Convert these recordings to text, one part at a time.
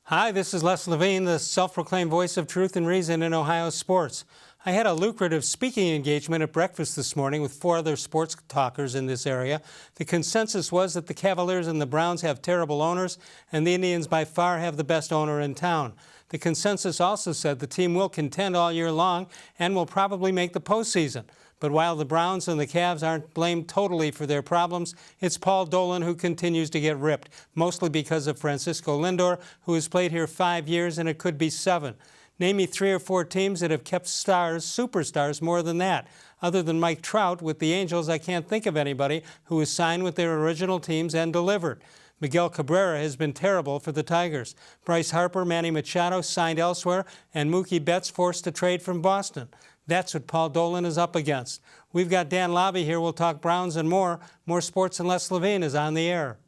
Hi, this is Les-Levine, the self-proclaimed voice of truth and reason in Ohio sports. I had a lucrative speaking engagement at breakfast this morning with 4 other sports talkers in this area. The consensus was that the Cavaliers and the Browns have terrible owners, and the Indians by far have the best owner in town. The consensus also said the team will contend all year long and will probably make the postseason. But while the Browns and the Cavs aren't blamed totally for their problems, it's Paul Dolan who continues to get ripped, mostly because of Francisco Lindor, who has played here 5 years and it could be 7. Name me 3 or 4 teams that have kept superstars more than that. Other than Mike Trout with the Angels, I can't think of anybody who has signed with their original teams and delivered. Miguel Cabrera has been terrible for the Tigers. Bryce Harper, Manny Machado signed elsewhere, and Mookie Betts forced to trade from Boston. That's what Paul Dolan is up against. We've got Dan Labbe here. We'll talk Browns and more. More Sports and Les-Levine is on the air.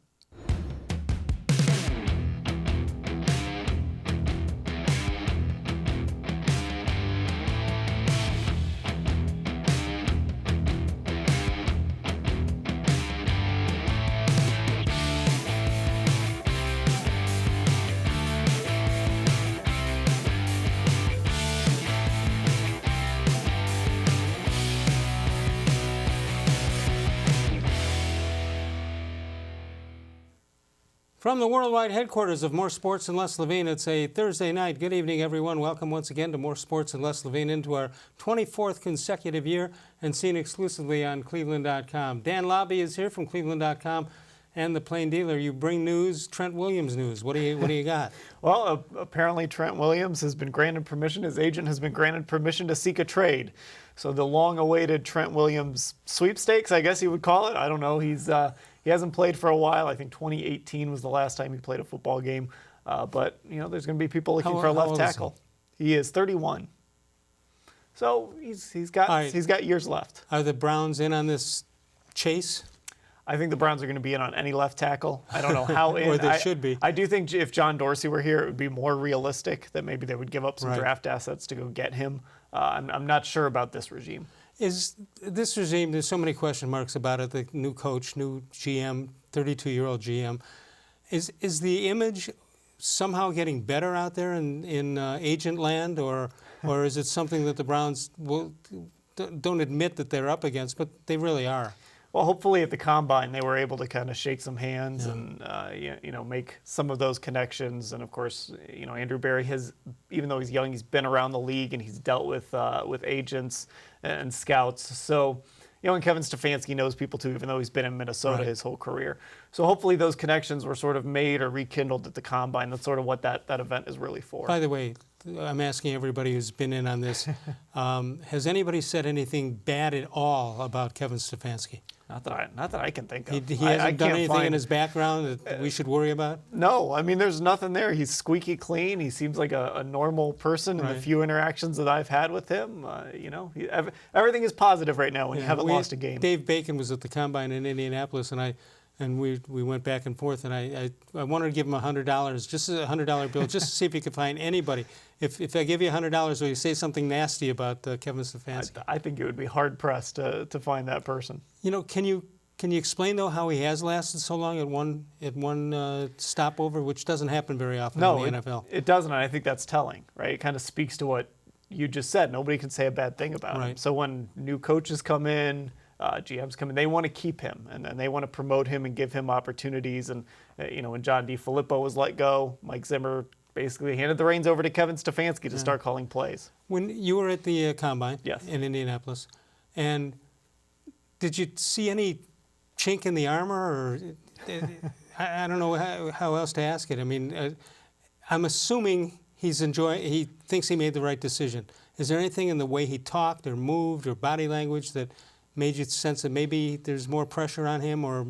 From the worldwide headquarters of More Sports and Les-Levine, it's a Thursday night. Good evening, everyone. Welcome once again to More Sports and Les-Levine into our 24th consecutive year and seen exclusively on cleveland.com. Dan Labbe is here from cleveland.com and the Plain Dealer. You bring news, Trent-Williams news. What do you got? Well, apparently Trent-Williams has been granted permission. His agent has been granted permission to seek a trade. So the long-awaited Trent-Williams sweepstakes, I guess you would call it. I don't know. He hasn't played for a while. I think 2018 was the last time he played a football game. But, you know, there's going to be people looking for a left tackle. He is 31. So he's got years left. Are the Browns in on this chase? I think the Browns are going to be in on any left tackle. I don't know how in. Or they should be. I do think if John Dorsey were here, it would be more realistic that maybe they would give up some draft assets to go get him. I'm not sure about this regime. Is this regime, there's so many question marks about it, the new coach, new GM, 32-year-old GM. Is the image somehow getting better out there in agent land, or is it something that the Browns don't admit that they're up against, but they really are? Well, hopefully at the Combine they were able to kind of shake some hands and make some of those connections. And of course, Andrew Berry has, even though he's young, he's been around the league and he's dealt with agents and scouts. So, and Kevin-Stefanski knows people too, even though he's been in Minnesota his whole career. So hopefully those connections were sort of made or rekindled at the Combine. That's sort of what that event is really for. By the way, I'm asking everybody who's been in on this, has anybody said anything bad at all about Kevin-Stefanski? Not that I can think of. He hasn't done anything in his background that we should worry about? No, I mean, there's nothing there. He's squeaky clean. He seems like a normal person in the few interactions that I've had with him. Everything is positive right now when you haven't lost a game. Dave Bacon was at the Combine in Indianapolis, and we went back and forth, and I wanted to give him $100, just a $100 bill, just to see if he could find anybody. If I give you $100, will you say something nasty about Kevin Stefanski? I think it would be hard pressed to find that person. Can you explain though how he has lasted so long at one stopover, which doesn't happen very often in the NFL? It doesn't, and I think that's telling, right? It kind of speaks to what you just said. Nobody can say a bad thing about him. So when new coaches come in, GMs come in, they want to keep him, and they want to promote him and give him opportunities. And when John DeFilippo was let go, Mike Zimmer basically handed the reins over to Kevin Stefanski to start calling plays. When you were at the Combine in Indianapolis, and did you see any chink in the armor, or I don't know how else to ask it. I mean, I'm assuming he thinks he made the right decision. Is there anything in the way he talked or moved or body language that made you sense that maybe there's more pressure on him, or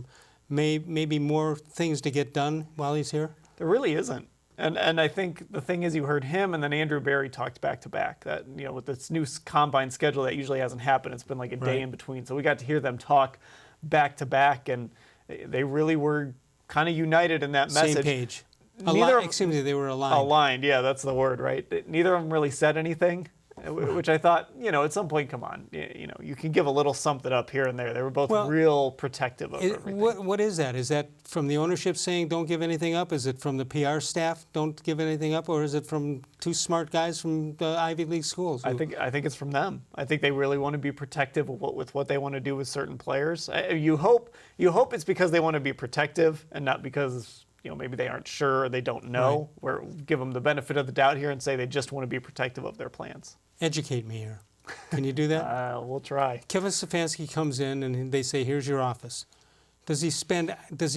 maybe more things to get done while he's here? There really isn't. And I think the thing is, you heard him and then Andrew Berry talked back to back. That with this new Combine schedule, that usually hasn't happened. It's been like a day in between. So we got to hear them talk back to back, and they really were kind of united in that message. Same page. They were aligned. Aligned, yeah, that's the word, right? Neither of them really said anything. which I thought, at some point, come on, you can give a little something up here and there. They were both real protective of everything. What is that? Is that from the ownership saying don't give anything up? Is it from the PR staff don't give anything up, or is it from two smart guys from the Ivy League schools? I think it's from them. I think they really want to be protective with what they want to do with certain players. You hope it's because they want to be protective and not because maybe they aren't sure or they don't know. Right. Or give them the benefit of the doubt here and say they just want to be protective of their plans. Educate me here. Can you do that? We'll try. Kevin-Stefanski comes in and they say, here's your office. Does he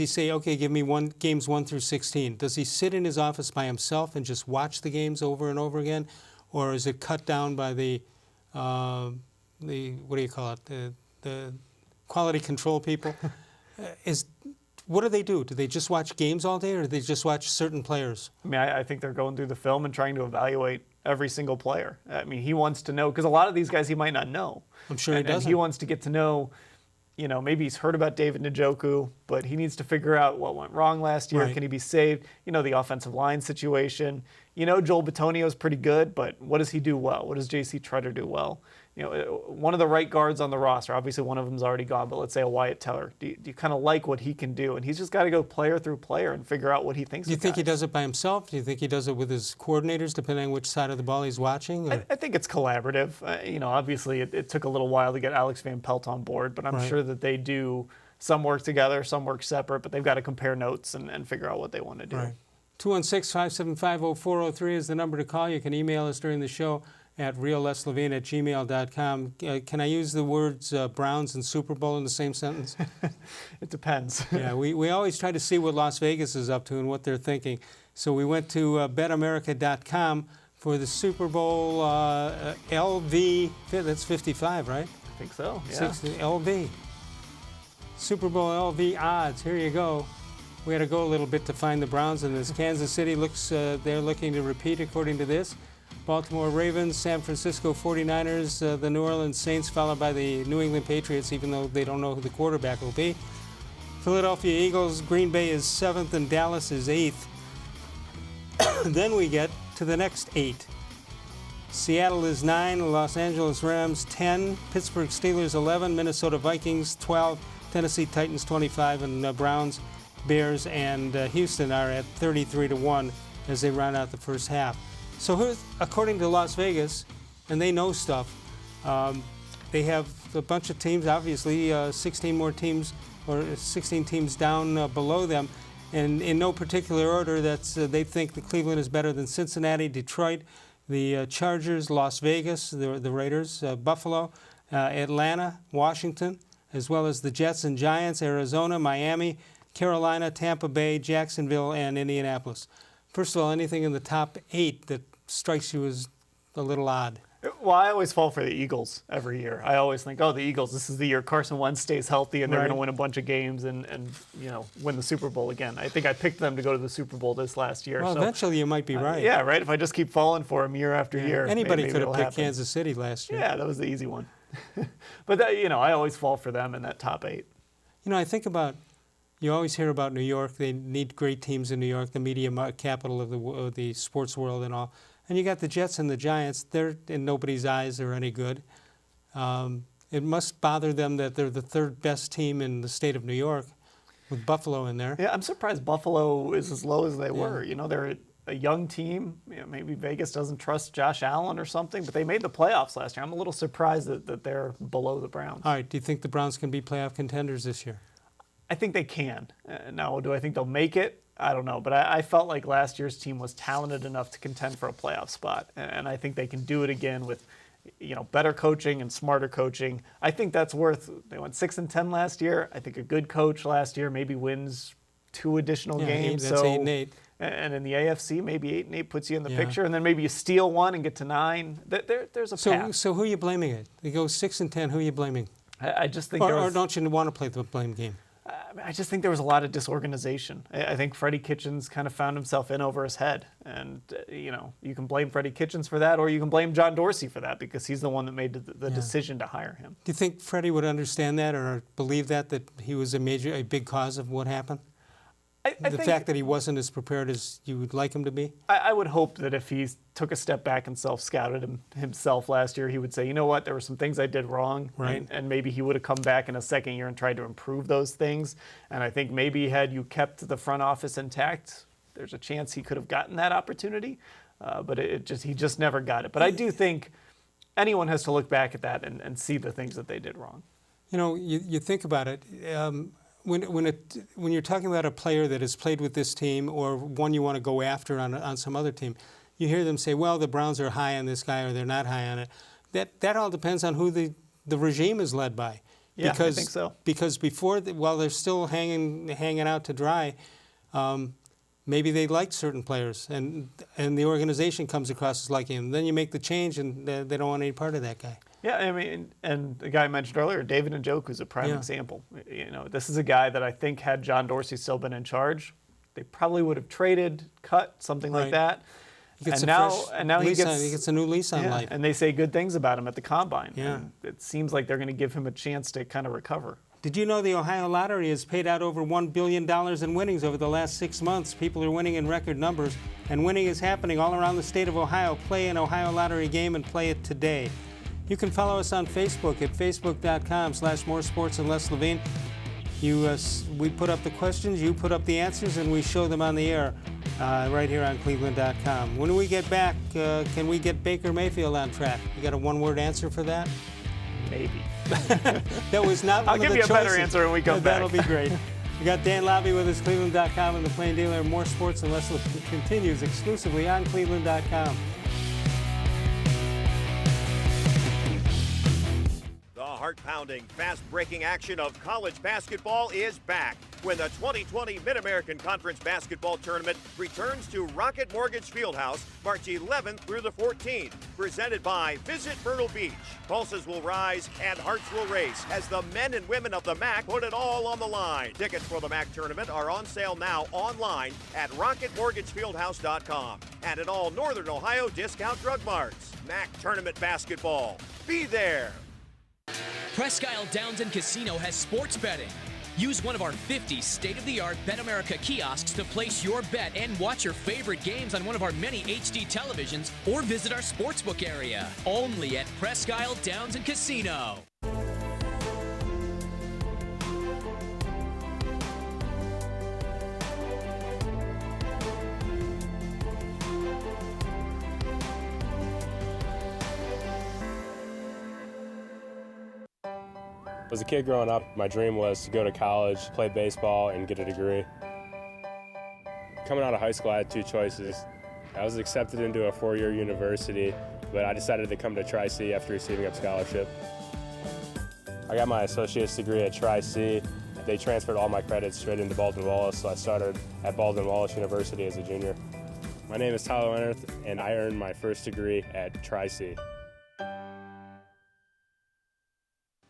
say, okay, give me games 1 through 16? Does he sit in his office by himself and just watch the games over and over again? Or is it cut down by the what do you call it, the quality control people? What do they do? Do they just watch games all day, or do they just watch certain players? I mean, I think they're going through the film and trying to evaluate every single player. I mean, he wants to know, because a lot of these guys he might not know. I'm sure he doesn't. And he wants to get to know, maybe he's heard about David-Njoku, but he needs to figure out what went wrong last year. Right. Can he be saved? The offensive line situation. Joel Bitonio's pretty good, but what does he do well? What does J.C. Tretter do well? One of the right guards on the roster, obviously one of them's already gone, but let's say a Wyatt Teller. Do you kind of like what he can do? And he's just got to go player through player and figure out what he thinks. Do you think he does it by himself? Do you think he does it with his coordinators, depending on which side of the ball he's watching? I think it's collaborative. Obviously it took a little while to get Alex Van Pelt on board, but I'm sure that they do some work together, some work separate, but they've got to compare notes and figure out what they want to do. Right. 216-575-0403 is the number to call. You can email us during the show at real-levine@gmail.com. Can I use the words Browns and Super Bowl in the same sentence? It depends. Yeah, we always try to see what Las Vegas is up to and what they're thinking. So we went to betamerica.com for the Super Bowl LV. That's 55, right? I think so, yeah. 60, LV. Super Bowl LV odds. Here you go. We had to go a little bit to find the Browns in this. Kansas City looks, they're looking to repeat according to this. Baltimore Ravens, San Francisco 49ers, the New Orleans Saints, followed by the New England Patriots, even though they don't know who the quarterback will be. Philadelphia Eagles, Green Bay is 7th, and Dallas is 8th. Then we get to the next 8. Seattle is 9, Los Angeles Rams 10, Pittsburgh Steelers 11, Minnesota Vikings 12, Tennessee Titans 25, and Browns, Bears, and Houston are at 33-1 as they round out the first half. So according to Las Vegas, and they know stuff, they have a bunch of teams, obviously 16 more teams, or 16 teams down below them. And in no particular order, they think that Cleveland is better than Cincinnati, Detroit, the Chargers, Las Vegas, the Raiders, Buffalo, Atlanta, Washington, as well as the Jets and Giants, Arizona, Miami, Carolina, Tampa Bay, Jacksonville, and Indianapolis. First of all, anything in the top 8 that strikes you as a little odd? Well, I always fall for the Eagles every year. I always think, the Eagles, this is the year Carson Wentz stays healthy and they're going to win a bunch of games and win the Super Bowl again. I think I picked them to go to the Super Bowl this last year. Well, eventually you might be right. Yeah, right? If I just keep falling for them year after year. Anybody maybe could have picked happen. Kansas City last year. Yeah, that was the easy one. But, I always fall for them in that top 8. I think about, you always hear about New York. They need great teams in New York, the media capital of the sports world and all. And you got the Jets and the Giants. They're in nobody's eyes. They're any good. It must bother them that they're the 3rd best team in the state of New York, with Buffalo in there. Yeah, I'm surprised Buffalo is as low as they were. They're a young team. Maybe Vegas doesn't trust Josh Allen or something, but they made the playoffs last year. I'm a little surprised that they're below the Browns. All right. Do you think the Browns can be playoff contenders this year? I think they can. Now, do I think they'll make it? I don't know, but I felt like last year's team was talented enough to contend for a playoff spot, and I think they can do it again with, better coaching and smarter coaching. I think that's worth. They went 6-10 last year. I think a good coach last year maybe wins 2 additional games. That's 8-8. And in the AFC, maybe 8-8 puts you in the picture, and then maybe you steal one and get to 9. There's a path. So who are you blaming it? They go 6-10. Who are you blaming? I just think. Or don't you want to play the blame game? I just think there was a lot of disorganization. I think Freddie Kitchens kind of found himself in over his head. And, you can blame Freddie Kitchens for that, or you can blame John Dorsey for that because he's the one that made the decision to hire him. Do you think Freddie would understand that or believe that he was a big cause of what happened? the fact that he wasn't as prepared as you would like him to be? I would hope that if he took a step back and self-scouted himself last year, he would say, you know what, there were some things I did wrong. Right. And maybe he would have come back in a second year and tried to improve those things. And I think maybe had you kept the front office intact, there's a chance he could have gotten that opportunity. But he just never got it. But I do think anyone has to look back at that and see the things that they did wrong. You know, you think about it. When you're talking about a player that has played with this team or one you want to go after on some other team, you hear them say, well, the Browns are high on this guy or they're not high on it. That all depends on who the regime is led by. Yeah, I think so. Because before, while they're still hanging out to dry, maybe they liked certain players, and the organization comes across as liking him. Then you make the change, and they don't want any part of that guy. Yeah, I mean, and the guy I mentioned earlier, David-Njoku, is a prime example. You know, this is a guy that I think had John Dorsey still been in charge, they probably would have traded, cut, something like that. He gets He gets a new lease on life. And they say good things about him at the combine. Yeah. And it seems like they're going to give him a chance to kind of recover. Did you know the Ohio Lottery has paid out over $1 billion in winnings over the last 6 months? People are winning in record numbers, and winning is happening all around the state of Ohio. Play an Ohio Lottery game and play it today. You can follow us on Facebook at facebook.com/more-sports-and-les-levine. We put up the questions, you put up the answers, and we show them on the air right here on cleveland.com. When we get back, can we get Baker Mayfield on track? You got a one-word answer for that? Maybe. That was not one of the choices. I'll give you a better answer when we come back. That'll be great. We got Dan Labbe with us, cleveland.com, and the Plain Dealer. More Sports and Less continues exclusively on cleveland.com. The heart-pounding, fast-breaking action of college basketball is back when the 2020 Mid-American Conference Basketball Tournament returns to Rocket Mortgage Fieldhouse March 11th through the 14th. Presented by Visit Myrtle Beach. Pulses will rise and hearts will race as the men and women of the MAC put it all on the line. Tickets for the MAC tournament are on sale now online at rocketmortgagefieldhouse.com and at all Northern Ohio discount drug marts. MAC Tournament Basketball. Be there. Presque Isle Downs and Casino has sports betting. Use one of our 50 state-of-the-art Bet America kiosks to place your bet and watch your favorite games on one of our many HD televisions or visit our sportsbook area. Only at Presque Isle Downs and Casino. As a kid growing up, my dream was to go to college, play baseball, and get a degree. Coming out of high school, I had two choices. I was accepted into a four-year university, but I decided to come to Tri-C after receiving a scholarship. I got my associate's degree at Tri-C. They transferred all my credits straight into Baldwin-Wallace, so I started at Baldwin-Wallace University as a junior. My name is Tyler Leonard, and I earned my first degree at Tri-C.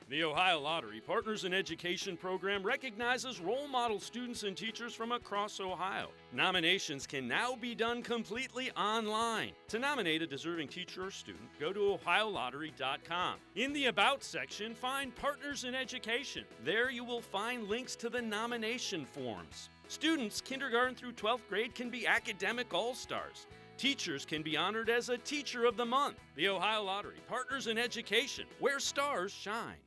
The Ohio Lottery Partners in Education program recognizes role model students and teachers from across Ohio. Nominations can now be done completely online. To nominate a deserving teacher or student, go to ohiolottery.com. In the About section, find Partners in Education. There you will find links to the nomination forms. Students, kindergarten through 12th grade, can be academic all-stars. Teachers can be honored as a Teacher of the Month. The Ohio Lottery Partners in Education, where stars shine.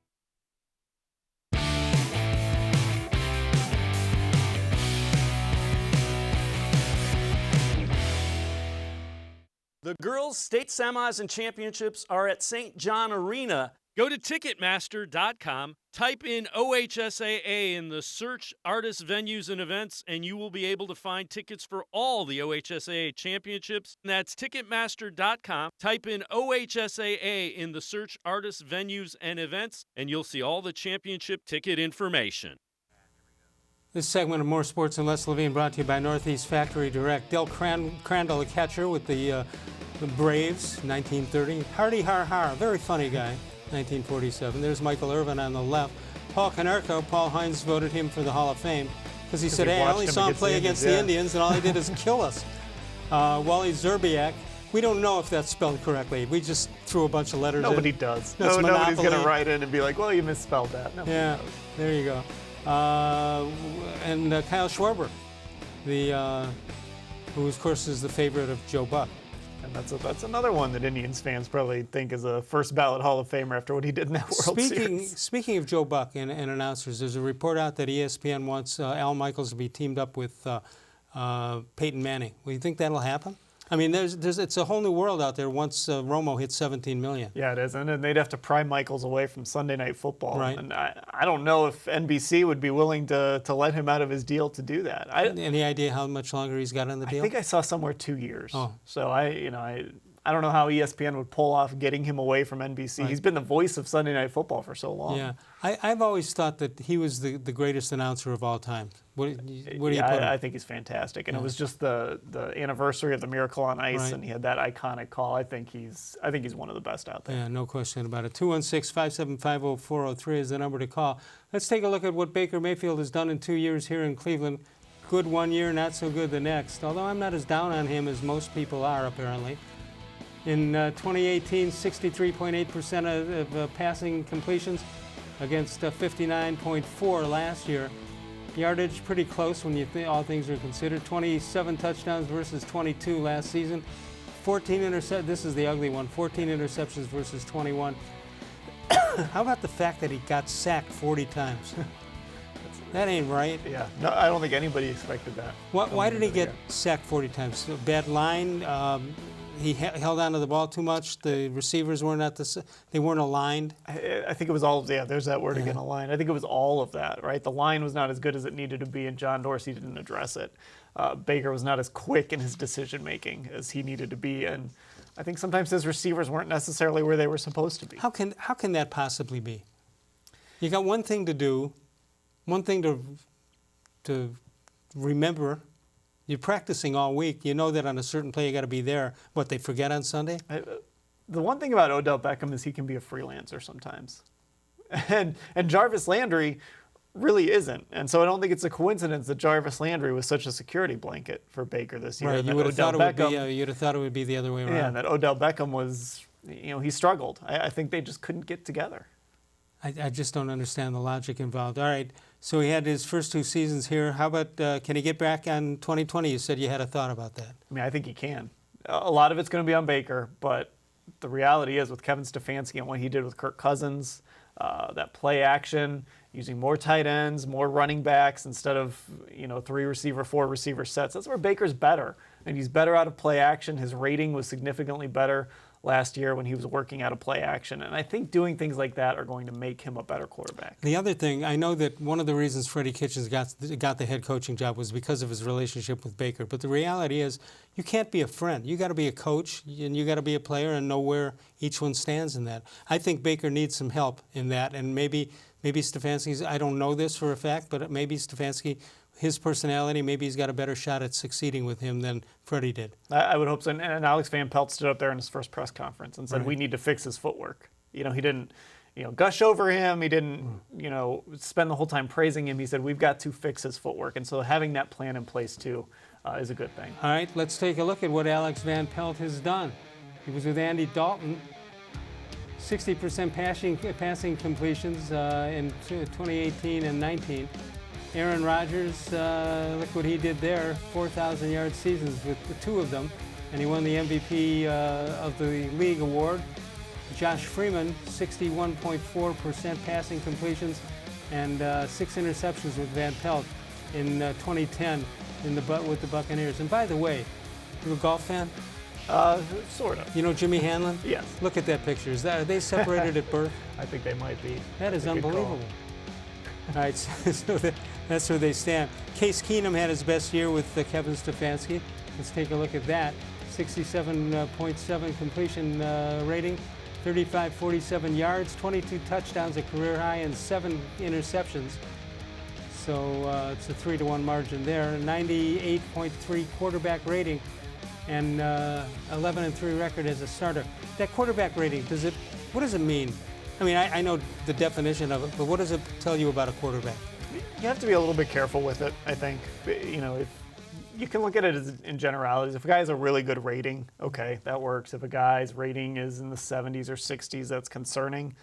The girls' state semis and championships are at St. John Arena. Go to Ticketmaster.com, type in OHSAA in the search Artists, Venues, and Events, and you will be able to find tickets for all the OHSAA championships. That's Ticketmaster.com. Type in OHSAA in the search Artists, Venues, and Events, and you'll see all the championship ticket information. This segment of More Sports and Les-Levine brought to you by Northeast Factory Direct. Del Crandall, a catcher with the Braves, 1930. Hardy Har Har, very funny guy, 1947. There's Michael Irvin on the left. Paul Konerko, Paul Hines voted him for the Hall of Fame because he said, hey, I only saw him play against the Indians and all he did is kill us. Wally Zerbiak, we don't know if that's spelled correctly. We just threw a bunch of letters in. Nobody does. That's Nobody's going to write in and be like, well, you misspelled that. Nobody knows. There you go. And Kyle Schwarber, who of course is the favorite of Joe Buck. And that's another one that Indians fans probably think is a first ballot Hall of Famer after what he did in that World Series. Speaking of Joe Buck and announcers, there's a report out that ESPN wants Al Michaels to be teamed up with Peyton Manning. Do you think that'll happen? I mean, it's a whole new world out there once Romo hits $17 million. Yeah, it is, and then they'd have to pry Michaels away from Sunday Night Football. Right. And I don't know if NBC would be willing to let him out of his deal to do that. Any idea how much longer he's got on the deal? I think I saw somewhere 2 years. Oh. So I don't know how ESPN would pull off getting him away from NBC. Right. He's been the voice of Sunday Night Football for so long. Yeah, I've always thought that he was the greatest announcer of all time. What do you put him? I think he's fantastic, and it was just the anniversary of the Miracle on Ice, Right. and he had that iconic call. I think he's one of the best out there. Yeah, no question about it. 216-575-0403 is the number to call. Let's take a look at what Baker Mayfield has done in 2 years here in Cleveland. Good one year, not so good the next. Although I'm not as down on him as most people are, apparently. In 2018, 63.8% of passing completions against 59.4 last year. Yardage pretty close when all things are considered. 27 touchdowns versus 22 last season. 14 interceptions. This is the ugly one. 14 interceptions versus 21. How about the fact that he got sacked 40 times? That ain't right. Yeah, no, I don't think anybody expected that. Why did he get sacked 40 times? A bad line. He held on to the ball too much. The receivers weren't they weren't aligned. I think it was all of there's that word again, aligned. I think it was all of that, right? The line was not as good as it needed to be, and John Dorsey didn't address it. Baker was not as quick in his decision making as he needed to be, and I think sometimes his receivers weren't necessarily where they were supposed to be. How can that possibly be? You got one thing to do, one thing to remember. You're practicing all week. You know that on a certain play you got to be there. What, they forget on Sunday? The one thing about Odell Beckham is he can be a freelancer sometimes. And Jarvis Landry really isn't. And so I don't think it's a coincidence that Jarvis Landry was such a security blanket for Baker this year. Right, you would have thought it would be the other way around. Yeah, and that Odell Beckham was, he struggled. I think they just couldn't get together. I just don't understand the logic involved. All right, so he had his first 2 seasons here. How about, can he get back on 2020? You said you had a thought about that. I mean, I think he can. A lot of it's going to be on Baker, but the reality is with Kevin Stefanski and what he did with Kirk Cousins, that play action, using more tight ends, more running backs instead of 3 receiver, 4 receiver sets. That's where Baker's better, and he's better out of play action. His rating was significantly better last year when he was working out of play action, and I think doing things like that are going to make him a better quarterback. The other thing, I know that one of the reasons Freddie Kitchens got the head coaching job was because of his relationship with Baker, but the reality is you can't be a friend. You got to be a coach, and you got to be a player and know where each one stands in that. I think Baker needs some help in that, and maybe Stefanski's, I don't know this for a fact, but maybe Stefanski, his personality, maybe he's got a better shot at succeeding with him than Freddie did. I would hope so. And Alex Van Pelt stood up there in his first press conference and said, Right. We need to fix his footwork. He didn't, gush over him. He didn't, spend the whole time praising him. He said, we've got to fix his footwork. And so having that plan in place, too, is a good thing. All right, let's take a look at what Alex Van Pelt has done. He was with Andy Dalton. 60% passing completions in 2018 and 19. Aaron Rodgers, look what he did there, 4,000-yard seasons with the 2 of them, and he won the MVP of the league award. Josh Freeman, 61.4% passing completions and 6 interceptions with Van Pelt in 2010 with the Buccaneers. And by the way, you a golf fan? Sort of. You know Jimmy-Haslam? Yes. Look at that picture. Are they separated at birth? I think they might be. That is That's a good call. unbelievable. All right, so that's where they stand. Case Keenum had his best year with Kevin Stefanski. Let's take a look at that. 67.7 completion rating, 47 yards, 22 touchdowns, a career high, and 7 interceptions. So it's a 3-1 margin there. 98.3 quarterback rating, and 11-3 record as a starter. That quarterback rating, what does it mean? I mean, I know the definition of it, but what does it tell you about a quarterback? You have to be a little bit careful with it, I think. If you can look at it as in generalities. If a guy has a really good rating, okay, that works. If a guy's rating is in the 70s or 60s, that's concerning.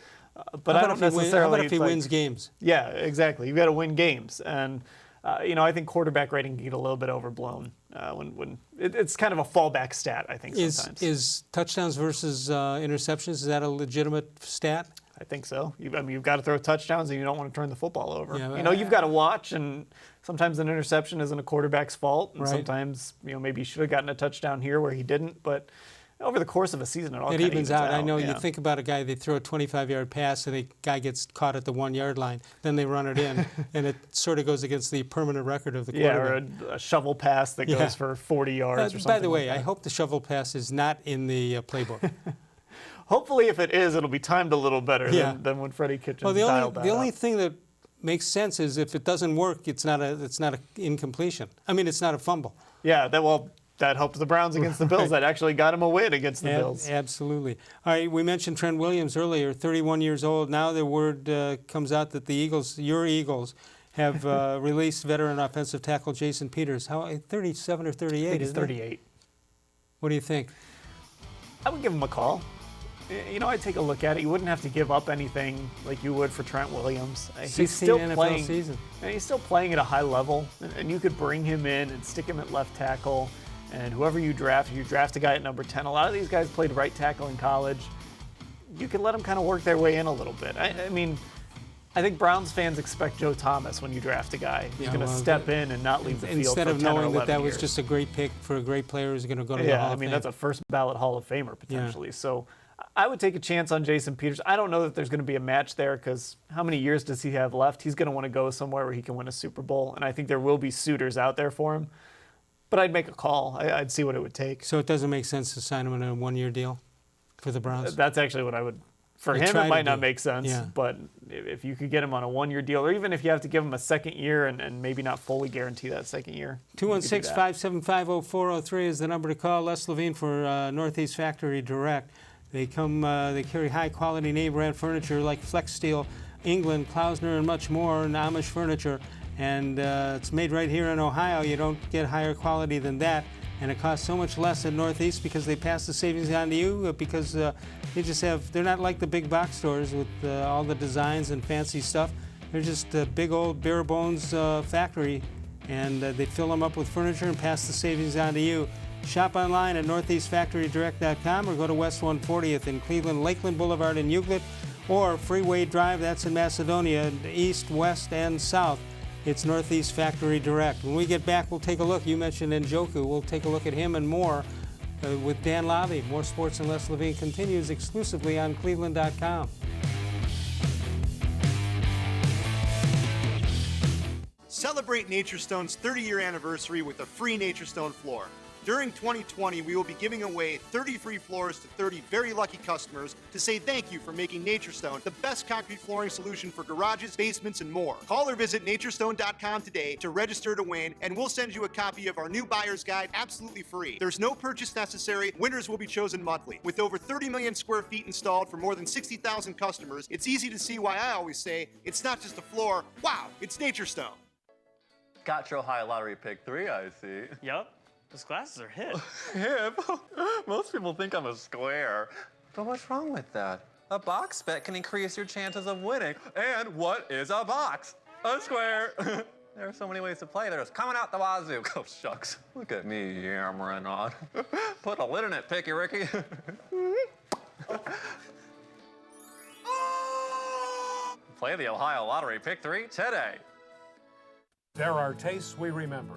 But I don't necessarily. How about if he wins games? Yeah, exactly. You've got to win games, and I think quarterback rating can get a little bit overblown when it's kind of a fallback stat, I think, sometimes. Is touchdowns versus interceptions, is that a legitimate stat? I think so. You've got to throw touchdowns, and you don't want to turn the football over. Yeah, You've got to watch, and sometimes an interception isn't a quarterback's fault, and right. sometimes maybe he should have gotten a touchdown here where he didn't. But over the course of a season, it evens out. I know you think about a guy, they throw a 25-yard pass, and the guy gets caught at the 1-yard line. Then they run it in, and it sort of goes against the permanent record of the quarterback. Yeah, or a shovel pass that goes for 40 yards or something. By the way, like that. I hope the shovel pass is not in the playbook. Hopefully, if it is, it'll be timed a little better than when Freddie Kitchens dialed that the only up. thing that makes sense is if it doesn't work, it's not a incompletion. I mean, it's not a fumble. Yeah, that helped the Browns against the Bills. Right. That actually got him a win against the Bills. Absolutely. All right, we mentioned Trent-Williams earlier, 31 years old. Now the word comes out that the Eagles, your Eagles, have released veteran offensive tackle Jason Peters. How 37 or 38? I think he's isn't 38. It? What do you think? I would give him a call. I'd take a look at it. You wouldn't have to give up anything like you would for Trent-Williams. He's still NFL playing. Season. He's still playing at a high level, and you could bring him in and stick him at left tackle. And whoever you draft a guy at number 10. A lot of these guys played right tackle in college. You can let them kind of work their way in a little bit. I think Browns fans expect Joe Thomas when you draft a guy who's going to step in and not leave the field instead for of 10 or knowing 11 that was years. just a great pick for a great player who's going to go to the Hall of Fame. That's a first ballot Hall of Famer potentially. So I would take a chance on Jason Peters. I don't know that there's going to be a match there because how many years does he have left? He's going to want to go somewhere where he can win a Super Bowl, and I think there will be suitors out there for him. But I'd make a call. I'd see what it would take. So it doesn't make sense to sign him in a 1-year deal for the Browns? That's actually what I would. For him, it might not make sense. Yeah. But if you could get him on a 1-year deal, or even if you have to give him a second year and maybe not fully guarantee that second year. 216-575-0403 is the number to call. Les-Levine for Northeast Factory Direct. They carry high-quality name-brand furniture like Flex Steel, England, Klausner, and much more, and Amish furniture. And it's made right here in Ohio. You don't get higher quality than that. And it costs so much less at Northeast because they pass the savings on to you because they're not like the big box stores with all the designs and fancy stuff. They're just a big old bare bones factory, and they fill them up with furniture and pass the savings on to you. Shop online at northeastfactorydirect.com or go to West 140th in Cleveland, Lakeland Boulevard in Euclid, or Freeway Drive, that's in Macedonia, east, west, and south. It's Northeast Factory Direct. When we get back, we'll take a look. You mentioned Njoku. We'll take a look at him and more with Dan Labbe. More Sports and Les-Levine continues exclusively on cleveland.com. Celebrate NatureStone's 30-year anniversary with a free NatureStone floor. During 2020, we will be giving away 30 free floors to 30 very lucky customers to say thank you for making NatureStone the best concrete flooring solution for garages, basements, and more. Call or visit naturestone.com today to register to win, and we'll send you a copy of our new buyer's guide absolutely free. There's no purchase necessary. Winners will be chosen monthly. With over 30 million square feet installed for more than 60,000 customers, it's easy to see why I always say it's not just a floor. Wow, it's NatureStone. Got your Ohio Lottery pick 3, I see. Yup. Those glasses are hip. Hip? Most people think I'm a square. But what's wrong with that? A box bet can increase your chances of winning. And what is a box? A square. There are so many ways to play. There's coming out the wazoo. Oh, shucks. Look at me yammering on. Put a lid in it, Picky Ricky. Play the Ohio Lottery Pick 3 today. There are tastes we remember.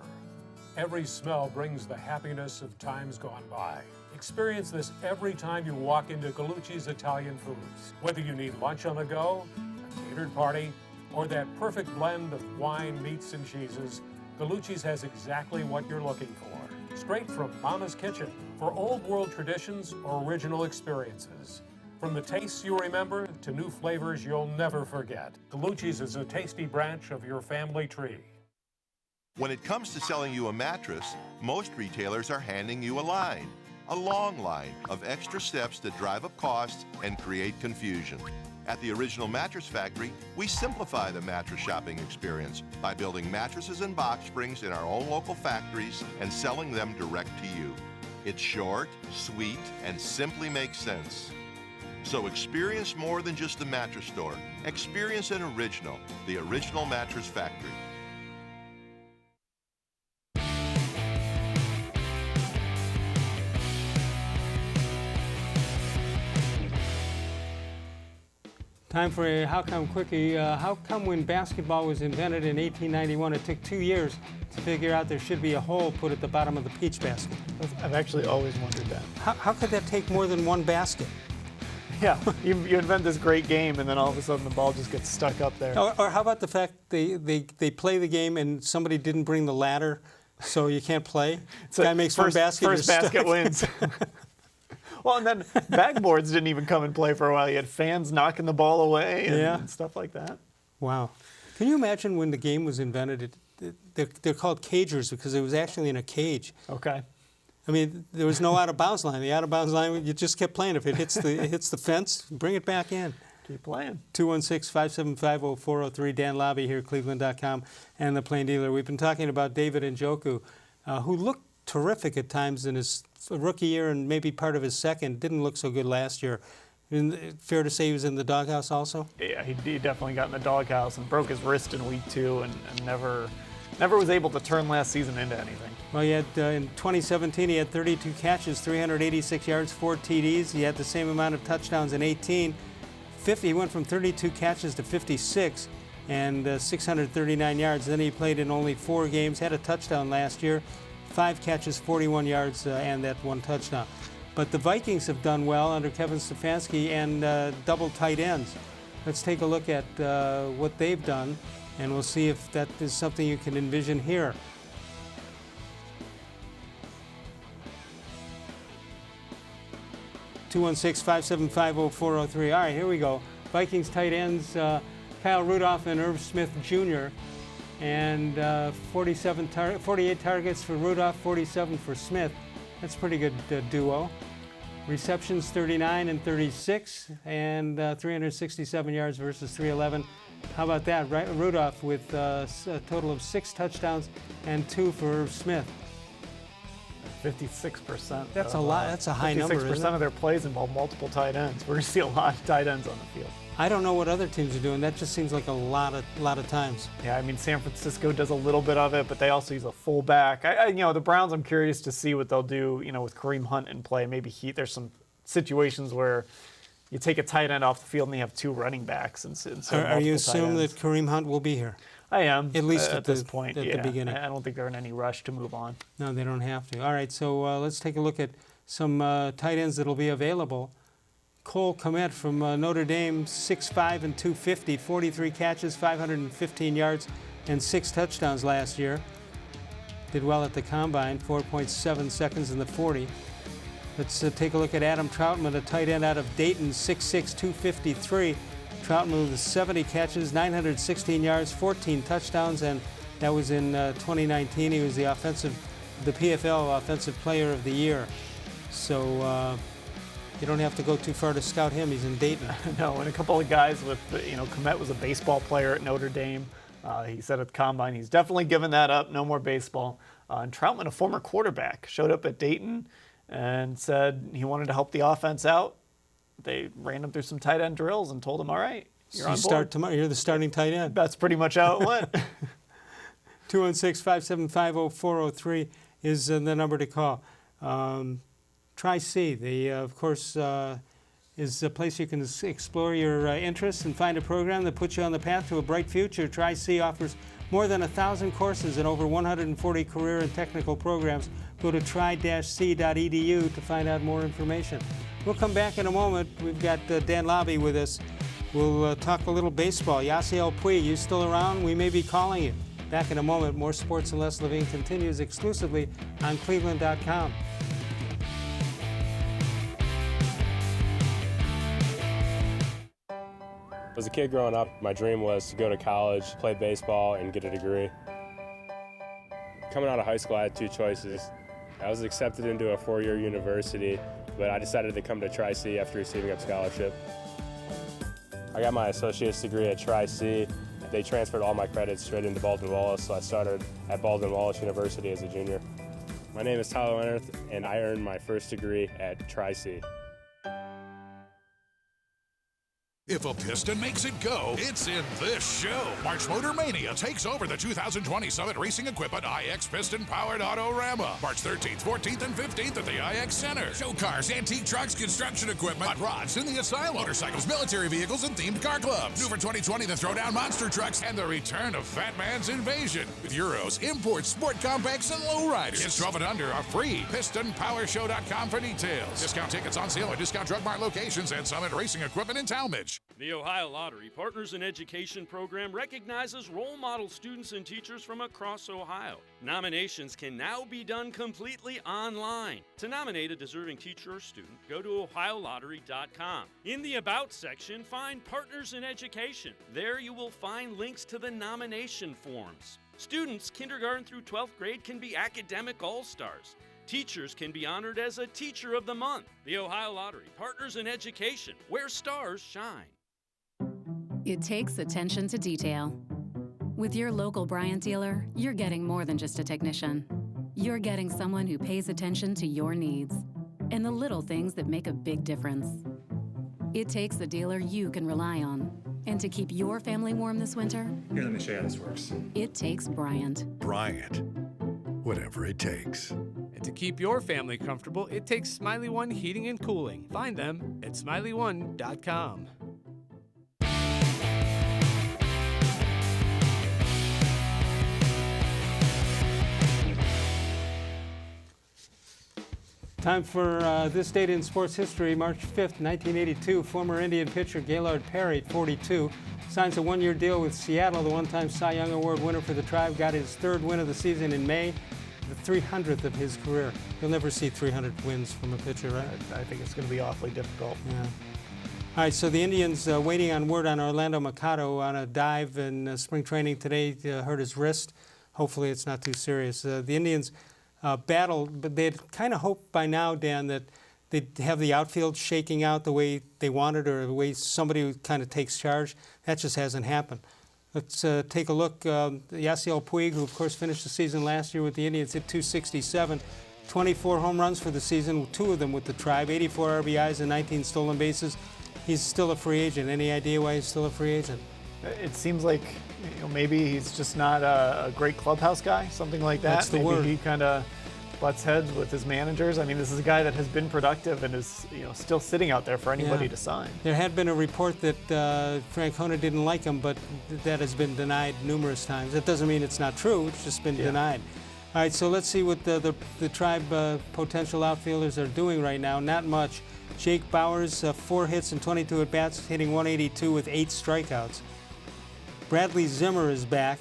Every smell brings the happiness of times gone by. Experience this every time you walk into Gallucci's Italian Foods. Whether you need lunch on the go, a catered party, or that perfect blend of wine, meats, and cheeses, Gallucci's has exactly what you're looking for. Straight from Mama's Kitchen for old world traditions or original experiences. From the tastes you remember to new flavors you'll never forget. Gallucci's is a tasty branch of your family tree. When it comes to selling you a mattress, most retailers are handing you a long line of extra steps that drive up costs and create confusion. At the Original Mattress Factory, we simplify the mattress shopping experience by building mattresses and box springs in our own local factories and selling them direct to you. It's short, sweet, and simply makes sense. So experience more than just the mattress store. Experience an original, the Original Mattress Factory. Time for a How Come Quickie. How come when basketball was invented in 1891, it took 2 years to figure out there should be a hole put at the bottom of the peach basket? I've actually always wondered that. How could that take more than one basket? Yeah, you invent this great game, and then all of a sudden the ball just gets stuck up there. Or how about the fact they play the game and somebody didn't bring the ladder, so you can't play? Guy makes one basket. First basket wins. Well, and then backboards didn't even come and play for a while. You had fans knocking the ball away and stuff like that. Wow. Can you imagine when the game was invented? They're called cagers because it was actually in a cage. Okay. I mean, there was no out-of-bounds line. The out-of-bounds line, you just kept playing. If it hits the fence, bring it back in. Keep playing. 216-575-0403. Dan Labbe here, cleveland.com, and the Plain Dealer. We've been talking about David-njoku, who looked terrific at times in his rookie year and maybe part of his second. Didn't look so good last year. Fair to say he was in the doghouse also? Yeah, he definitely got in the doghouse and broke his wrist in week 2 and never was able to turn last season into anything. Well, he had, in 2017, he had 32 catches, 386 yards, 4 TDs. He had the same amount of touchdowns in 18. He went from 32 catches to 56 and 639 yards. Then he played in only 4 games, had a touchdown last year, 5 catches, 41 yards, and that 1 touchdown. But the Vikings have done well under Kevin-Stefanski and double tight ends. Let's take a look at what they've done, and we'll see if that is something you can envision here. (216-575-0403). All right, here we go. Vikings tight ends, Kyle Rudolph and Irv Smith Jr. And 48 targets for Rudolph, 47 for Smith. That's a pretty good duo. Receptions 39 and 36, and 367 yards versus 311. How about that? Right, Rudolph with a total of 6 touchdowns and 2 for Irv Smith. 56%. That's a lot. That's a high number. 56% of their plays involve multiple tight ends. We're going to see a lot of tight ends on the field. I don't know what other teams are doing. That just seems like a lot of times. Yeah, I mean, San Francisco does a little bit of it, but they also use a fullback. The Browns, I'm curious to see what they'll do, with Kareem Hunt in play. Maybe there's some situations where you take a tight end off the field and they have 2 running backs. Are you assuming that Kareem Hunt will be here? I am. At least at this point, at the beginning. I don't think they're in any rush to move on. No, they don't have to. All right, so let's take a look at some tight ends that will be available. Cole Kmet from Notre Dame, 6'5" and 250, 43 catches, 515 yards, and 6 touchdowns last year. Did well at the Combine, 4.7 seconds in the 40. Let's take a look at Adam Troutman, a tight end out of Dayton, 6'6", 253. Troutman with 70 catches, 916 yards, 14 touchdowns, and that was in 2019. He was the PFL Offensive Player of the Year. So you don't have to go too far to scout him. He's in Dayton. No, and a couple of guys with, Kmet was a baseball player at Notre Dame. He said at the Combine he's definitely given that up, no more baseball. And Troutman, a former quarterback, showed up at Dayton and said he wanted to help the offense out. They ran him through some tight end drills and told him, all right, you're on board. Start tomorrow. You're the starting tight end. That's pretty much how it went. 216-575-0403 is the number to call. Tri-C, of course, is a place you can explore your interests and find a program that puts you on the path to a bright future. Tri-C offers more than 1,000 courses and over 140 career and technical programs. Go to tri-c.edu to find out more information. We'll come back in a moment. We've got Dan Labbe with us. We'll talk a little baseball. Yasiel-Puig, you still around? We may be calling you. Back in a moment. More Sports and Les-levine continues exclusively on cleveland.com. As a kid growing up, my dream was to go to college, play baseball, and get a degree. Coming out of high school, I had 2 choices. I was accepted into a 4-year university, but I decided to come to Tri-C after receiving a scholarship. I got my associate's degree at Tri-C. They transferred all my credits straight into Baldwin-Wallace, so I started at Baldwin-Wallace University as a junior. My name is Tyler Leonard, and I earned my first degree at Tri-C. If a piston makes it go, it's in this show. March Motor Mania takes over the 2020 Summit Racing Equipment IX Piston-Powered Autorama. March 13th, 14th, and 15th at the IX Center. Show cars, antique trucks, construction equipment, hot rods, in the asylum, motorcycles, military vehicles, and themed car clubs. New for 2020, the Throwdown Monster Trucks, and the return of Fat Man's Invasion. With Euros, imports, sport compacts, and lowriders. Kids 12 and under are free. PistonPowerShow.com for details. Discount tickets on sale at Discount Drug Mart locations and Summit Racing Equipment in Talmadge. The Ohio Lottery Partners in Education program recognizes role model students and teachers from across Ohio. Nominations can now be done completely online. To nominate a deserving teacher or student, go to ohiolottery.com. In the About section, find Partners in Education. There you will find links to the nomination forms. Students kindergarten through 12th grade can be academic all-stars. Teachers can be honored as a Teacher of the Month. The Ohio Lottery, Partners in Education, where stars shine. It takes attention to detail. With your local Bryant dealer, you're getting more than just a technician. You're getting someone who pays attention to your needs and the little things that make a big difference. It takes a dealer you can rely on. And to keep your family warm this winter, here, let me show you how this works. It takes Bryant. Bryant. Whatever it takes. And to keep your family comfortable, it takes Smiley One Heating and Cooling. Find them at smiley1.com. Time for this date in sports history, March 5th, 1982. Former Indian pitcher Gaylord Perry, 42, signs a one-year deal with Seattle. The one-time Cy Young Award winner for the Tribe got his third win of the season in May, the 300th of his career. You'll never see 300 wins from a pitcher, right? I think it's going to be awfully difficult. Yeah. All right, so the Indians waiting on word on Orlando-Mercado on a dive in spring training today, hurt his wrist. Hopefully it's not too serious. The Indians battled, but they'd kind of hoped by now, Dan, that they'd have the outfield shaking out the way they wanted or the way somebody kind of takes charge. That just hasn't happened. Let's take a look. Yasiel-Puig, who of course finished the season last year with the Indians, hit .267, 24 home runs for the season, 2 of them with the Tribe, 84 RBIs and 19 stolen bases. He's still a free agent. Any idea why he's still a free agent? It seems like maybe he's just not a great clubhouse guy, something like that. That's the maybe word. He kind of butts heads with his managers. I mean, this is a guy that has been productive and is still sitting out there for anybody to sign. There had been a report that Francona didn't like him, but that has been denied numerous times. That doesn't mean it's not true. It's just been denied. All right, so let's see what the Tribe potential outfielders are doing right now. Not much. Jake Bauers, 4 hits and 22 at-bats, hitting .182 with 8 strikeouts. Bradley Zimmer is back.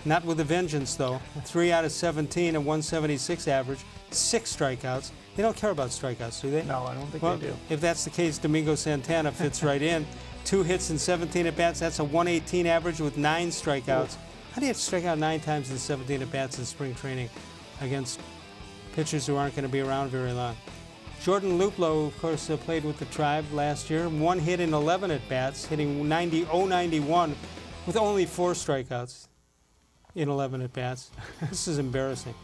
Not with a vengeance, though. 3 out of 17, a .176 average, 6 strikeouts. They don't care about strikeouts, do they? No, I don't think they do. If that's the case, Domingo Santana fits right in. 2 hits and 17 at-bats. That's a .118 average with 9 strikeouts. How do you have to strike out 9 times in 17 at-bats in spring training against pitchers who aren't going to be around very long? Jordan Luplow, of course, played with the Tribe last year. 1 hit in 11 at-bats, hitting .091 with only 4 strikeouts in 11 at-bats. This is embarrassing.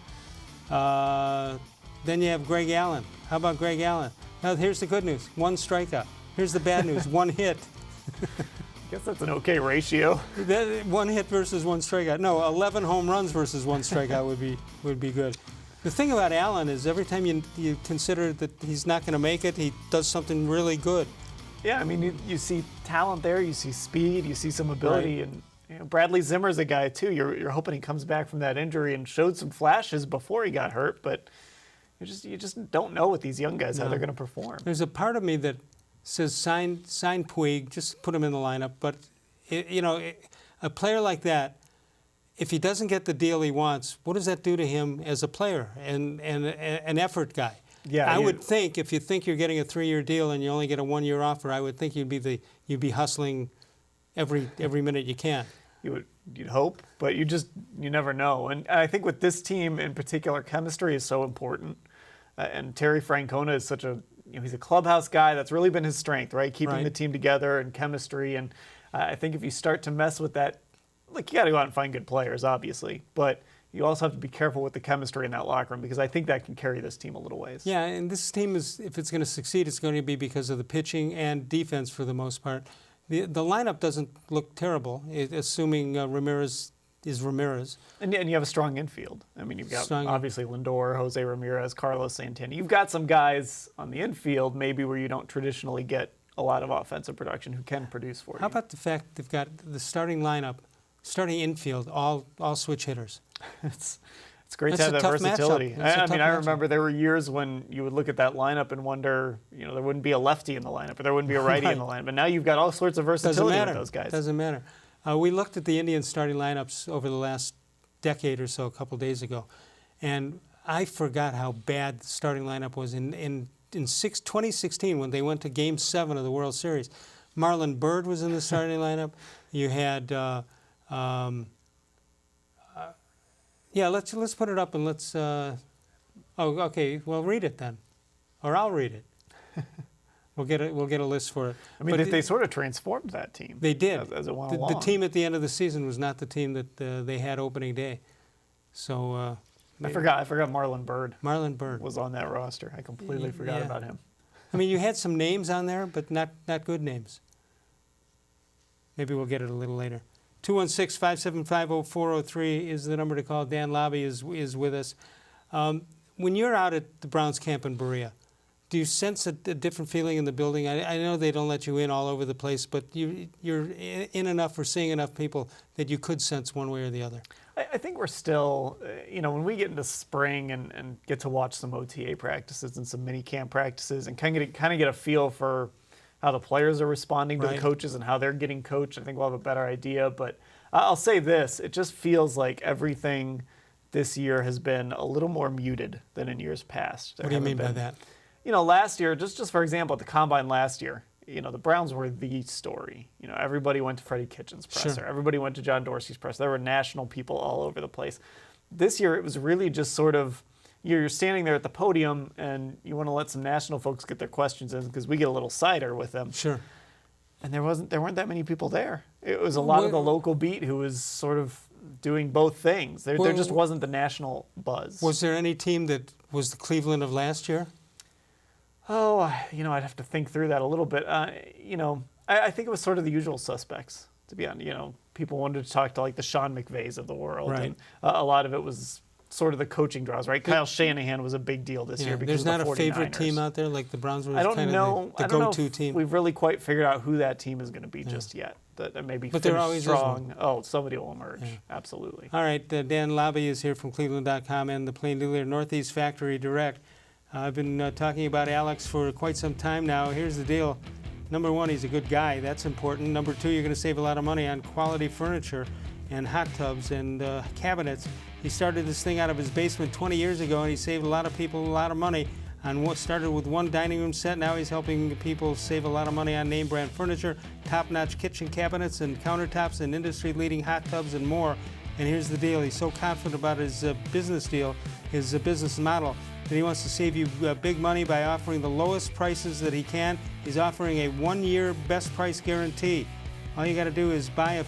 Then you have Greg Allen. How about Greg Allen? Now, here's the good news. 1 strikeout. Here's the bad news. 1 hit. I guess that's an okay ratio. 1 hit versus 1 strikeout. No, 11 home runs versus 1 strikeout would be good. The thing about Allen is every time you consider that he's not going to make it, he does something really good. Yeah, I mean, you see talent there, you see speed, you see some ability, Right. and Bradley Zimmer's a guy too. You're hoping he comes back from that injury and showed some flashes before he got hurt, but you just don't know with these young guys how they're going to perform. There's a part of me that says sign Puig, just put him in the lineup. But a player like that, if he doesn't get the deal he wants, what does that do to him as a player and an effort guy? Yeah, I would think if you think you're getting a 3-year deal and you only get a 1-year offer, I would think you'd be hustling every minute you can. You'd hope, but you never know. And I think with this team in particular, chemistry is so important. And Terry Francona is such he's a clubhouse guy. That's really been his strength, right? Keeping the team together and chemistry. And I think if you start to mess with that, like, you got to go out and find good players, obviously, but you also have to be careful with the chemistry in that locker room because I think that can carry this team a little ways. Yeah, and this team if it's going to succeed, it's going to be because of the pitching and defense for the most part. The lineup doesn't look terrible, assuming Ramirez is Ramirez. And you have a strong infield. I mean, you've got obviously Lindor, Jose Ramirez, Carlos Santana. You've got some guys on the infield maybe where you don't traditionally get a lot of offensive production who can produce for you. How about the fact they've got the starting lineup, starting infield, all switch hitters? It's great to have that versatility. I mean, I remember there were years when you would look at that lineup and wonder, there wouldn't be a lefty in the lineup or there wouldn't be a righty in the lineup. But now you've got all sorts of versatility with those guys. Doesn't matter. We looked at the Indians' starting lineups over the last decade or so, a couple days ago, and I forgot how bad the starting lineup was in 2016 when they went to Game 7 of the World Series. Marlon Byrd was in the starting lineup. You had, let's put it up and let's. Okay. Well, read it then, or I'll read it. We'll get a list for it. I mean, they sort of transformed that team. They did. As it went along. The team at the end of the season was not the team that they had opening day. So I forgot Marlon Byrd. Marlon Byrd was on that roster. I completely forgot about him. I mean, you had some names on there, but not good names. Maybe we'll get it a little later. 216-575-0403 is the number to call. Dan Labbe is with us. When you're out at the Browns camp in Berea, do you sense a different feeling in the building? I know they don't let you in all over the place, but you're in enough or seeing enough people that you could sense one way or the other. I think we're still, when we get into spring and get to watch some OTA practices and some mini camp practices and kind of get a feel for how the players are responding to the coaches and how they're getting coached, I think we'll have a better idea. But I'll say this, it just feels like everything this year has been a little more muted than in years past. What do you mean by that? Last year, just for example, at the Combine last year, the Browns were the story. Everybody went to Freddie Kitchens' presser. Sure. Everybody went to John Dorsey's presser. There were national people all over the place. This year, it was really just sort of, you're standing there at the podium and you want to let some national folks get their questions in because we get a little cider with them. Sure. And there weren't that many people there. It was a lot of the local beat who was sort of doing both things. There just wasn't the national buzz. Was there any team that was the Cleveland of last year? Oh, I'd have to think through that a little bit. I think it was sort of the usual suspects, to be honest. People wanted to talk to like the Sean McVays of the world. Right. And a lot of it was sort of the coaching draws, right? Kyle Shanahan was a big deal this year because there's of the 49ers. Not a favorite team out there like the Browns were. I don't kind know. of the go-to team. We've really quite figured out who that team is going to be just yet. That maybe but there always strong. Is one. Oh, somebody will emerge. Yeah. Absolutely. All right, Dan Labbe is here from cleveland.com and the Plain Dealer Northeast Factory Direct. I've been talking about Alex for quite some time now. Here's the deal. Number one, he's a good guy. That's important. Number two, you're going to save a lot of money on quality furniture and hot tubs and cabinets. He started this thing out of his basement 20 years ago, and he saved a lot of people a lot of money on what started with one dining room set. Now he's helping people save a lot of money on name brand furniture, top-notch kitchen cabinets and countertops, and industry-leading hot tubs and more. And here's the deal. He's so confident about his business deal, his business model, that he wants to save you big money by offering the lowest prices that he can. He's offering a 1-year best price guarantee. All you got to do is buy a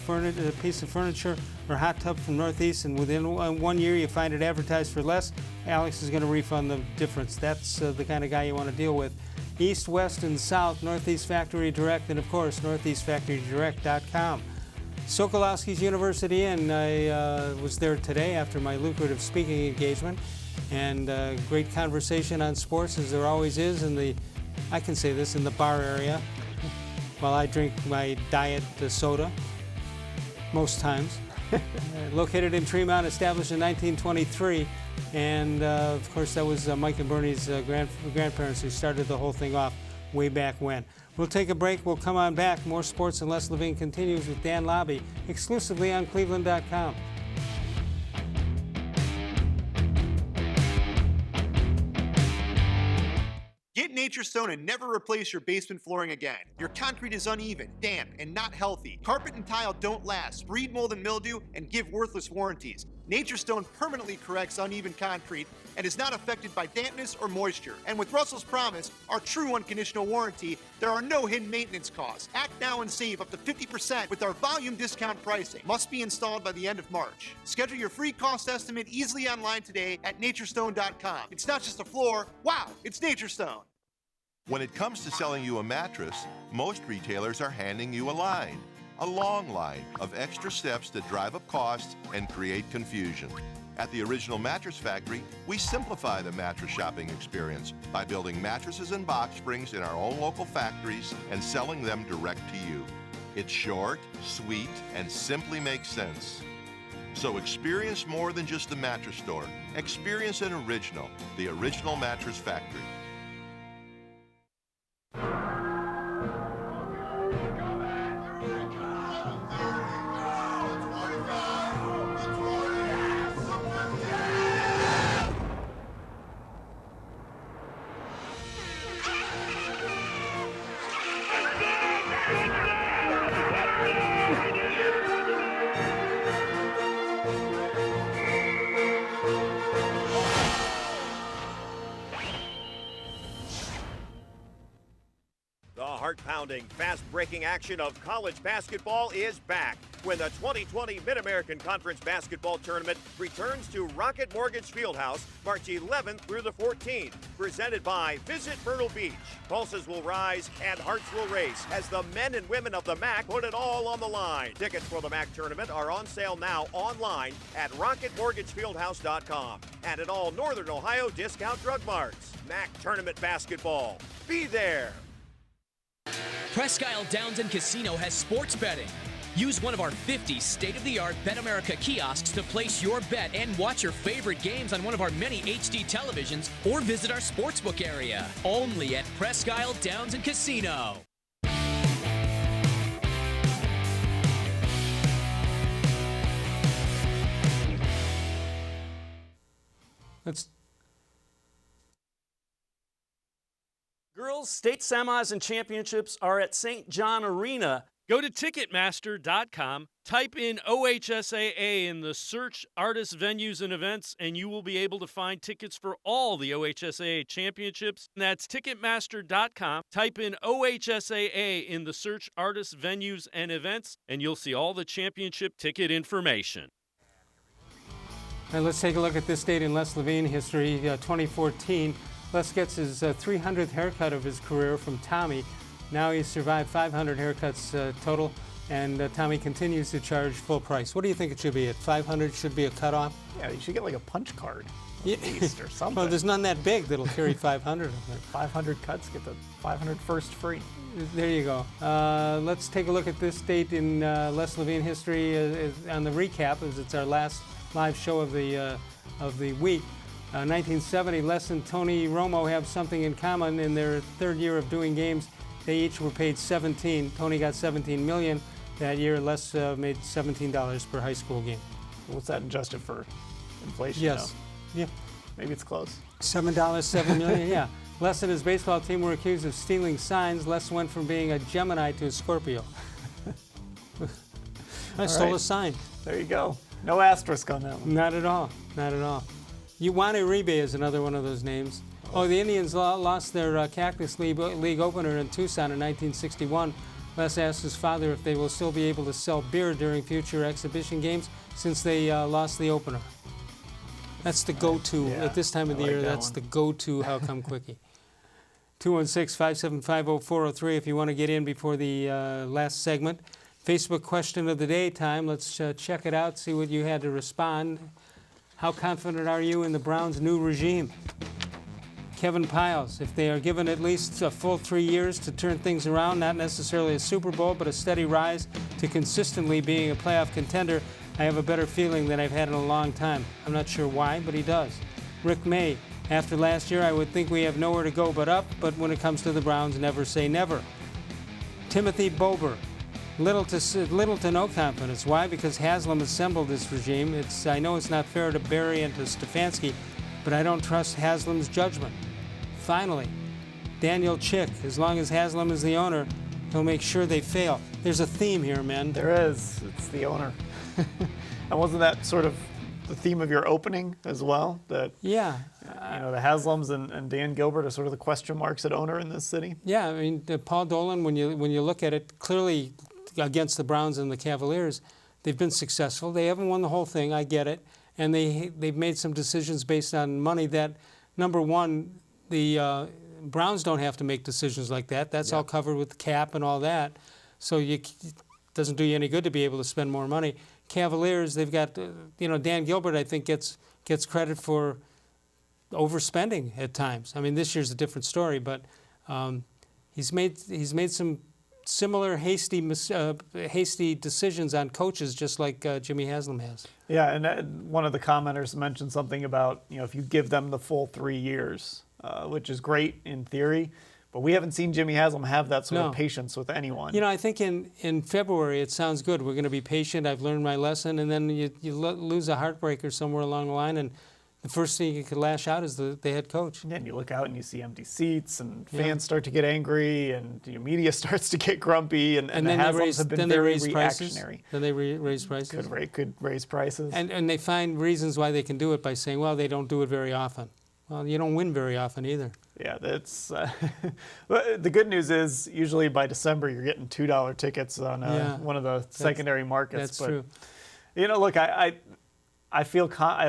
piece of furniture or hot tub from Northeast, and within 1 year you find it advertised for less. Alex is going to refund the difference. That's the kind of guy you want to deal with. East, West, and South, Northeast Factory Direct, and of course, northeastfactorydirect.com. Sokolowski's University Inn. I was there today after my lucrative speaking engagement, and great conversation on sports, as there always is in the, I can say this, in the bar area, while I drink my diet soda, most times. Located in Tremont, established in 1923, and of course that was Mike and Bernie's grandparents who started the whole thing off way back when. We'll take a break. We'll come on back. More Sports and Les-levine continues with Dan Labbe, exclusively on cleveland.com. Get Nature's Stone and never replace your basement flooring again. Your concrete is uneven, damp, and not healthy. Carpet and tile don't last, breed mold and mildew, and give worthless warranties. Nature's Stone permanently corrects uneven concrete and is not affected by dampness or moisture. And with Russell's Promise, our true unconditional warranty, there are no hidden maintenance costs. Act now and save up to 50% with our volume discount pricing. Must be installed by the end of March. Schedule your free cost estimate easily online today at naturestone.com. It's not just a floor. Wow, it's Nature's Stone. When it comes to selling you a mattress, most retailers are handing you a line. A long line of extra steps that drive up costs and create confusion. At the Original Mattress Factory, we simplify the mattress shopping experience by building mattresses and box springs in our own local factories and selling them direct to you. It's short, sweet, and simply makes sense. So experience more than just the mattress store. Experience an original, the Original Mattress Factory. Heart-pounding, fast-breaking action of college basketball is back when the 2020 Mid-American Conference Basketball Tournament returns to Rocket Mortgage Fieldhouse March 11th through the 14th. Presented by Visit Myrtle Beach. Pulses will rise and hearts will race as the men and women of the MAC put it all on the line. Tickets for the MAC tournament are on sale now online at rocketmortgagefieldhouse.com and at all Northern Ohio discount drug marts. MAC Tournament Basketball. Be there. Presque Isle Downs and Casino has sports betting. Use one of our 50 state-of-the-art Bet America kiosks to place your bet and watch your favorite games on one of our many HD televisions or visit our sportsbook area. Only at Presque Isle Downs and Casino. Girls' state semis and championships are at St. John Arena. Go to Ticketmaster.com, type in OHSAA in the search artists, venues, and events, and you will be able to find tickets for all the OHSAA championships. That's Ticketmaster.com. Type in OHSAA in the search artists, venues, and events, and you'll see all the championship ticket information. And let's take a look at this date in Les-Levine history, 2014. Les gets his 300th haircut of his career from Tommy. Now he's survived 500 haircuts total, and Tommy continues to charge full price. What do you think it should be? At 500 should be a cutoff? Yeah, you should get like a punch card at least or something. Well, there's none that big that'll carry 500. 500 cuts, get the 500 first free. There you go. Let's take a look at this date in Les-Levine history on the recap, as it's our last live show of the week. 1970, Les and Tony Romo have something in common. In their third year of doing games, they each were paid $17. Tony got $17 million that year. Les made $17 per high school game. What's that adjusted for inflation? Yes. No? Yeah. Maybe it's close. $7, $7 million, yeah. Les and his baseball team were accused of stealing signs. Les went from being a Gemini to a Scorpio. I stole a sign. There you go. No asterisk on that one. Not at all. Not at all. Yuane Uribe is another one of those names. Oh, the Indians lost their Cactus League opener in Tucson in 1961. Les asked his father if they will still be able to sell beer during future exhibition games since they lost the opener. That's the go-to at this time of the year. That's the go-to How Come Quickie. 216-575-0403 if you want to get in before the last segment. Facebook question of the day time. Let's check it out, see what you had to respond. How confident are you in the Browns' new regime? Kevin Piles, if they are given at least a full 3 years to turn things around, not necessarily a Super Bowl, but a steady rise to consistently being a playoff contender, I have a better feeling than I've had in a long time. I'm not sure why, but he does. Rick May, after last year, I would think we have nowhere to go but up, but when it comes to the Browns, never say never. Timothy Bober, little to no confidence. Why? Because Haslam assembled this regime. I know it's not fair to Barry and to Stefanski, but I don't trust Haslam's judgment. Finally, Daniel Chick, as long as Haslam is the owner, he'll make sure they fail. There's a theme here, man. There is. It's the owner. And wasn't that sort of the theme of your opening as well? That yeah, the Haslams and Dan Gilbert are sort of the question marks at owner in this city. Yeah, I mean, Paul Dolan, when you look at it clearly against the Browns and the Cavaliers, they've been successful. They haven't won the whole thing. I get it, and they've made some decisions based on money that, number one, the Browns don't have to make decisions like that. That's all covered with the cap and all that. So it doesn't do you any good to be able to spend more money. Cavaliers, they've got, Dan Gilbert, I think, gets credit for overspending at times. I mean, this year's a different story, but he's made some similar hasty decisions on coaches, just like Jimmy-Haslam has. Yeah, and one of the commenters mentioned something about, if you give them the full 3 years, which is great in theory, but we haven't seen Jimmy-Haslam have that sort of patience with anyone. I think in February it sounds good. We're going to be patient. I've learned my lesson, and then you lose a heartbreaker somewhere along the line, and the first thing you could lash out is the head coach. And then you look out and you see empty seats, and fans start to get angry, and the media starts to get grumpy, and the Haslams have been very reactionary. Then they raise prices. Could raise prices. And they find reasons why they can do it by saying, well, they don't do it very often. Well, you don't win very often either. Yeah, that's the good news is usually by December you're getting $2 tickets on one of the secondary markets. That's true. Look, I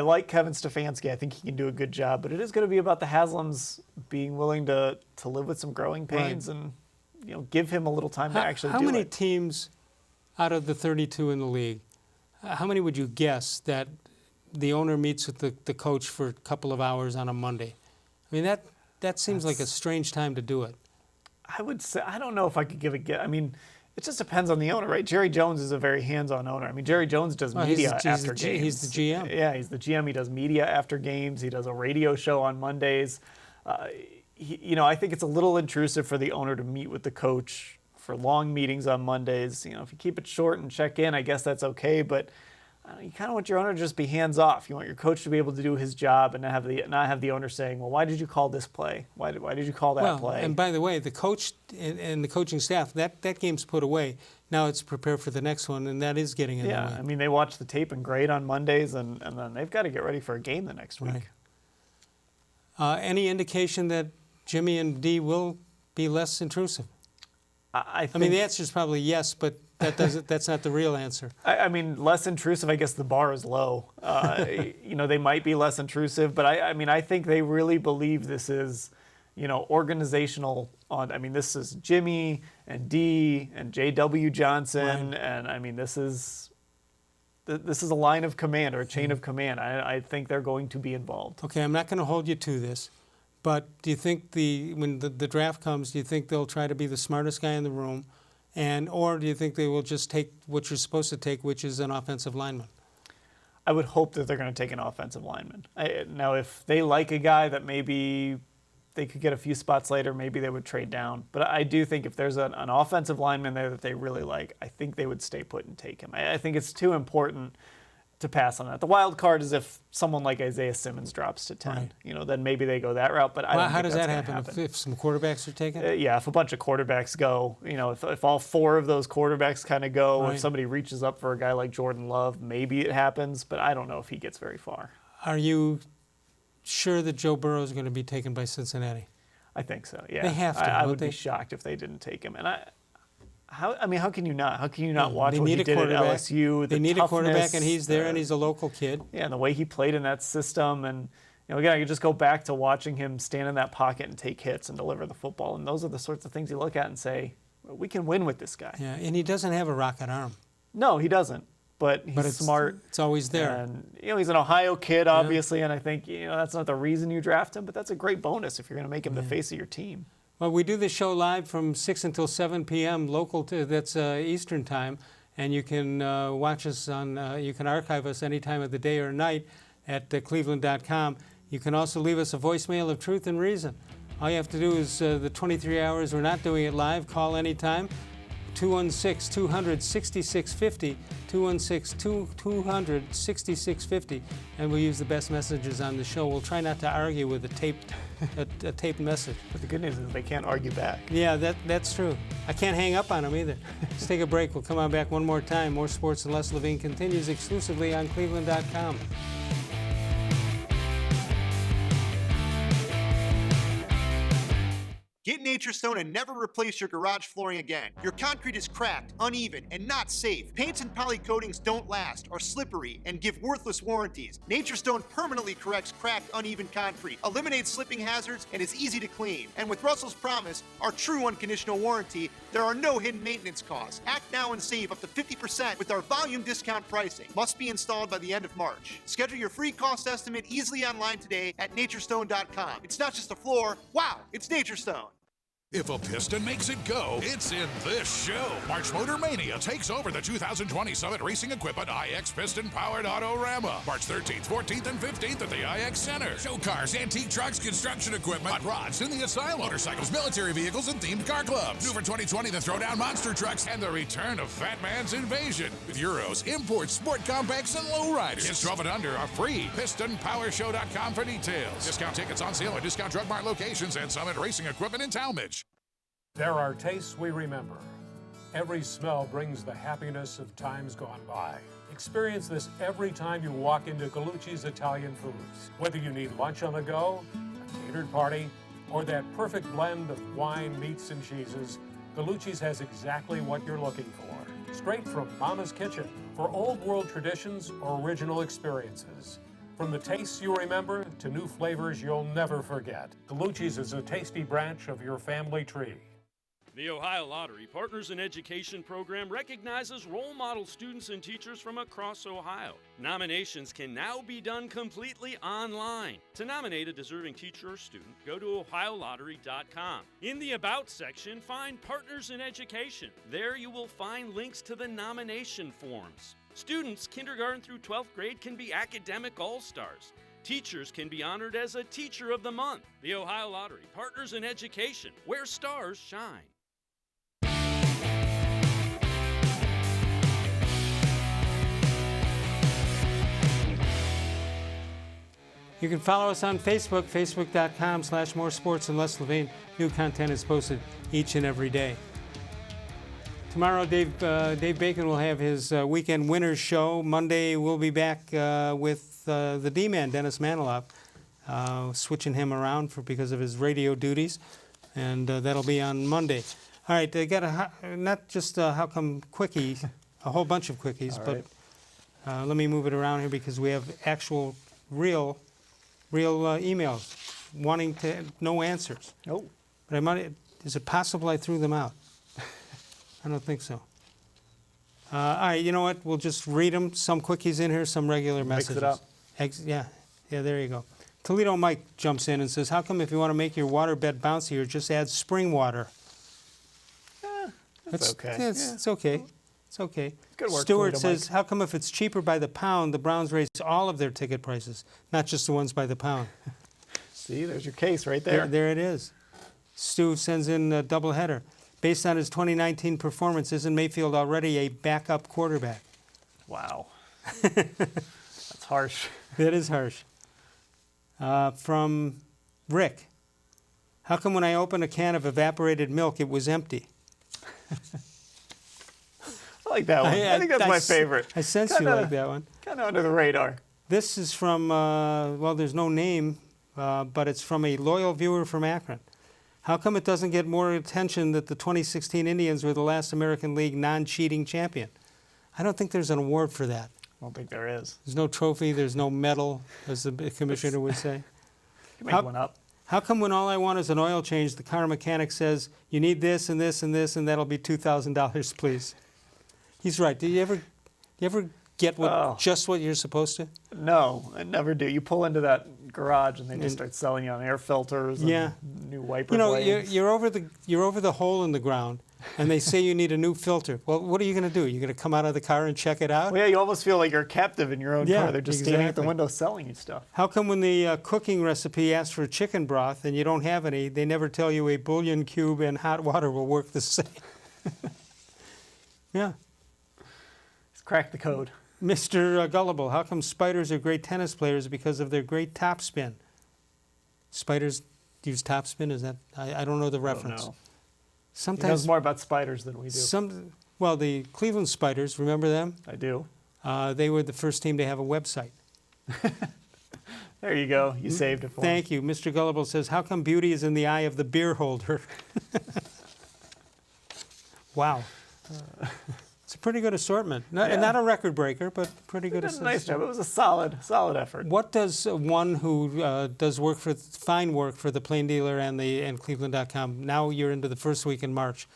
like Kevin-Stefanski. I think he can do a good job, but it is going to be about the Haslams being willing to live with some growing pains and give him a little time to actually do it. How many teams out of the 32 in the league, how many would you guess that the owner meets with the coach for a couple of hours on a Monday? I mean, that seems like a strange time to do it. I would say, I don't know if I could give a guess. I mean, it just depends on the owner, right? Jerry Jones is a very hands-on owner. I mean, Jerry Jones does media after games. He's the GM. Yeah, he's the GM. He does media after games. He does a radio show on Mondays. I think it's a little intrusive for the owner to meet with the coach for long meetings on Mondays. If you keep it short and check in, I guess that's okay. But you kind of want your owner to just be hands off. You want your coach to be able to do his job and not have the owner saying, "Well, why did you call this play? Why did you call that play?" And by the way, the coach and the coaching staff, that game's put away. Now it's prepared for the next one, and that is getting in the way. I mean, they watch the tape and grade on Mondays, and then they've got to get ready for a game the next week. Any indication that Jimmy and Dee will be less intrusive? I mean, the answer is probably yes, but that's not the real answer. I mean, less intrusive, I guess the bar is low. They might be less intrusive, but I think they really believe this is, organizational. This is Jimmy and Dee and J.W. Johnson, and I mean, this is a line of command or a chain of command. I think they're going to be involved. Okay, I'm not going to hold you to this, but do you think when the draft comes, do you think they'll try to be the smartest guy in the room? Or do you think they will just take what you're supposed to take, which is an offensive lineman? I would hope that they're going to take an offensive lineman. Now, if they like a guy that maybe they could get a few spots later, maybe they would trade down. But I do think if there's an offensive lineman there that they really like, I think they would stay put and take him. I think it's too important to pass on that. The wild card is if someone like Isaiah Simmons drops to 10. Right. Then maybe they go that route. But I don't think how does that's that gonna happen? If some quarterbacks are taken? If a bunch of quarterbacks go, if all four of those quarterbacks kind of go, Right. if somebody reaches up for a guy like Jordan Love, maybe it happens. But I don't know if he gets very far. Are you sure that Joe Burrow is going to be taken by Cincinnati? I think so. Yeah, they have to. I would be shocked if they didn't take him. And how can you not? How can you not watch what he did at LSU? They need a quarterback, and he's there, and he's a local kid. Yeah, and the way he played in that system, and again, I could just go back to watching him stand in that pocket and take hits and deliver the football, and those are the sorts of things you look at and say, we can win with this guy. Yeah, and he doesn't have a rocket arm. No, he doesn't. But he's smart. It's always there. And he's an Ohio kid, obviously, and I think that's not the reason you draft him, but that's a great bonus if you're going to make him the face of your team. Well, we do this show live from 6 until 7 p.m. local, that's Eastern time, and you can watch us you can archive us any time of the day or night at cleveland.com. You can also leave us a voicemail of truth and reason. All you have to do is the 23 hours we're not doing it live, call anytime. 216-200-6650, 216-200-6650, and we'll use the best messages on the show. We'll try not to argue with a taped message. But the good news is they can't argue back. Yeah, that's true. I can't hang up on them either. Let's take a break. We'll come on back one more time. More Sports and Les-Levine continues exclusively on cleveland.com. Get Nature Stone and never replace your garage flooring again. Your concrete is cracked, uneven, and not safe. Paints and poly coatings don't last, are slippery, and give worthless warranties. Nature Stone permanently corrects cracked, uneven concrete, eliminates slipping hazards, and is easy to clean. And with Russell's Promise, our true unconditional warranty, there are no hidden maintenance costs. Act now and save up to 50% with our volume discount pricing. Must be installed by the end of March. Schedule your free cost estimate easily online today at naturestone.com. It's not just a floor. Wow, it's Nature Stone. If a piston makes it go, it's in this show. March Motor Mania takes over the 2020 Summit Racing Equipment IX Piston-Powered Autorama. March 13th, 14th, and 15th at the IX Center. Show cars, antique trucks, construction equipment, hot rods, in the asylum, motorcycles, military vehicles, and themed car clubs. New for 2020, the Throwdown Monster Trucks, and the return of Fat Man's Invasion. With Euros, imports, sport compacts, and lowriders. Kids 12 and under are free. PistonPowerShow.com for details. Discount tickets on sale at Discount Drug Mart locations and Summit Racing Equipment in Talmadge. There are tastes we remember. Every smell brings the happiness of times gone by. Experience this every time you walk into Gallucci's Italian Foods. Whether you need lunch on the go, a catered party, or that perfect blend of wine, meats, and cheeses, Gallucci's has exactly what you're looking for. Straight from Mama's kitchen for old world traditions or original experiences. From the tastes you remember to new flavors you'll never forget. Gallucci's is a tasty branch of your family tree. The Ohio Lottery Partners in Education program recognizes role model students and teachers from across Ohio. Nominations can now be done completely online. To nominate a deserving teacher or student, go to ohiolottery.com. In the About section, find Partners in Education. There you will find links to the nomination forms. Students, kindergarten through 12th grade, can be academic all-stars. Teachers can be honored as a Teacher of the Month. The Ohio Lottery Partners in Education, where stars shine. You can follow us on Facebook, facebook.com/more-sports-and-les-levine. New content is posted each and every day. Tomorrow, Dave Bacon will have his weekend winners show. Monday, we'll be back with the D-man, Dennis Maniloff, switching him around because of his radio duties, and that'll be on Monday. All right, I got not just a How Come Quickie, a whole bunch of quickies, but let me move it around here because we have actual, real emails wanting to no answers. Oh. But is it possible I threw them out? I don't think so. All right, you know what? We'll just read them. Some quickies in here, some regular messages. Mix it up. Yeah, there you go. Toledo Mike jumps in and says, how come if you want to make your water bed bouncier, just add spring water? That's okay. It's okay. It's okay. Good work, Stewart Toledo says, Mike. how come if it's cheaper by the pound, the Browns raise all of their ticket prices, not just the ones by the pound? See, there's your case right there. There it is. Stu sends in a doubleheader. Based on his 2019 performance, isn't Mayfield already a backup quarterback? Wow. That's harsh. That is harsh. From Rick. How come when I opened a can of evaporated milk, it was empty? I like that one. I think that's my favorite. I sense you like that one. Kind of under the radar. This is from, well, there's no name, but it's from a loyal viewer from Akron. How come it doesn't get more attention that the 2016 Indians were the last American League non-cheating champion? I don't think there's an award for that. I don't think there is. There's no trophy, there's no medal, as the commissioner would say. You make one up. How come when all I want is an oil change, the car mechanic says, you need this and this and this, and that'll be $2,000, please? He's right. Do you ever get just what you're supposed to? No, I never do. You pull into that garage and they just start selling you on air filters and new wiper blades. You're over the hole in the ground, and they say you need a new filter. Well, what are you going to do? You're going to come out of the car and check it out? Well, yeah, you almost feel like you're captive in your own car. They're just standing at the window selling you stuff. How come when the cooking recipe asks for chicken broth and you don't have any, they never tell you a bouillon cube and hot water will work the same? Yeah. Just crack the code. Mr. Gullible, how come spiders are great tennis players? Because of their great topspin. Spiders use topspin? Is that? I don't know the reference. No. Sometimes he knows more about spiders than we do. Well, the Cleveland Spiders, remember them? I do. They were the first team to have a website. There you go. You saved it for Thank you. Mr. Gullible says, how come beauty is in the eye of the beer holder? Wow. It's a pretty good assortment. Not a record breaker, but pretty good assortment. Nice job. It was a solid effort. What does one who does fine work for the Plain Dealer and cleveland.com, now you're into the first week in March,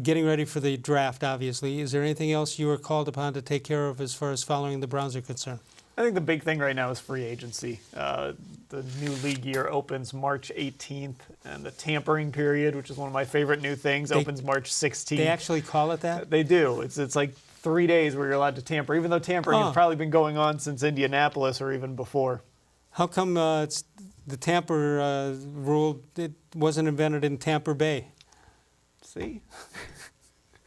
getting ready for the draft, obviously. Is there anything else you are called upon to take care of as far as following the Browns are concerned? I think the big thing right now is free agency. The new league year opens March 18th, and the tampering period, which is one of my favorite new things, opens March 16th. They actually call it that? They do. It's like 3 days where you're allowed to tamper, even though tampering has probably been going on since Indianapolis or even before. How come it's the tamper rule it wasn't invented in Tampa Bay? See?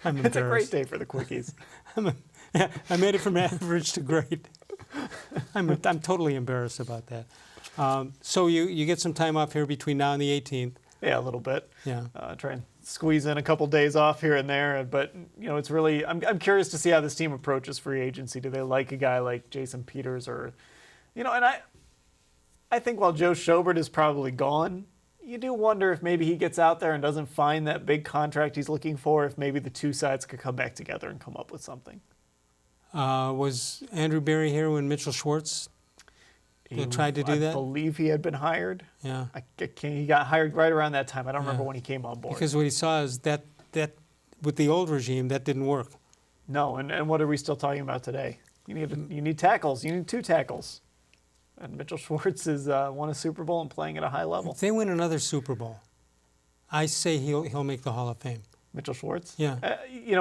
I'm It's a great day for the quickies. I made it from average to great. I'm totally embarrassed about that. So you get some time off here between now and the 18th. Yeah, a little bit. Yeah. Try and squeeze in a couple days off here and there. But, it's really, I'm curious to see how this team approaches free agency. Do they like a guy like Jason Peters or, and I think while Joe Schobert is probably gone, you do wonder if maybe he gets out there and doesn't find that big contract he's looking for, if maybe the two sides could come back together and come up with something. Was Andrew Berry here when Mitchell Schwartz tried to do that? I believe he had been hired. Yeah. He got hired right around that time. I don't remember when he came on board. Because what he saw is that with the old regime, that didn't work. No, and what are we still talking about today? You need tackles. You need 2 tackles. And Mitchell Schwartz has won a Super Bowl and playing at a high level. If they win another Super Bowl, I say he'll make the Hall of Fame. Mitchell Schwartz? Yeah.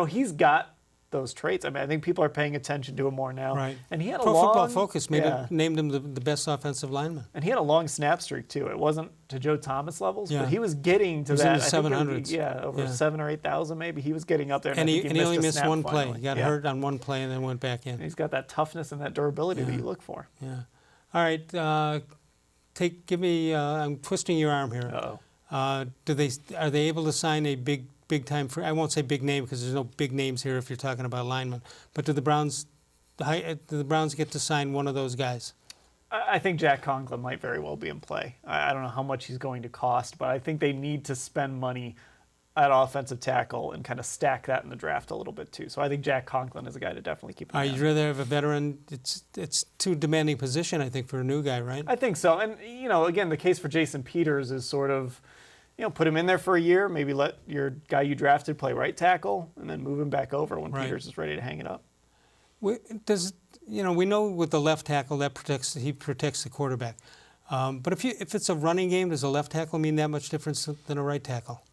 He's got those traits. I mean, I think people are paying attention to him more now. Right. And he had Pro Football Focus named him the best offensive lineman. And he had a long snap streak too. It wasn't to Joe Thomas levels, Yeah. but he was getting to He was that. in the 700s. Over 7,000 or 8,000 maybe. He was getting up there. And he only missed one play. Finally. He got hurt on one play and then went back in. And he's got that toughness and that durability that you look for. Yeah. All right. Give me. I'm twisting your arm here. Uh-oh. Are they able to sign a big time I won't say big name because there's no big names here if you're talking about linemen. But do the Browns get to sign one of those guys? I think Jack Conklin might very well be in play. I don't know how much he's going to cost, but I think they need to spend money at offensive tackle and kind of stack that in the draft a little bit too. So I think Jack Conklin is a guy to definitely keep an eye on. You'd rather have a veteran? It's too demanding position, I think, for a new guy, right? I think so. And, again, the case for Jason Peters is sort of, put him in there for a year, maybe let your guy you drafted play right tackle, and then move him back over when Peters is ready to hang it up. We know with the left tackle that he protects the quarterback. But if it's a running game, does a left tackle mean that much difference than a right tackle?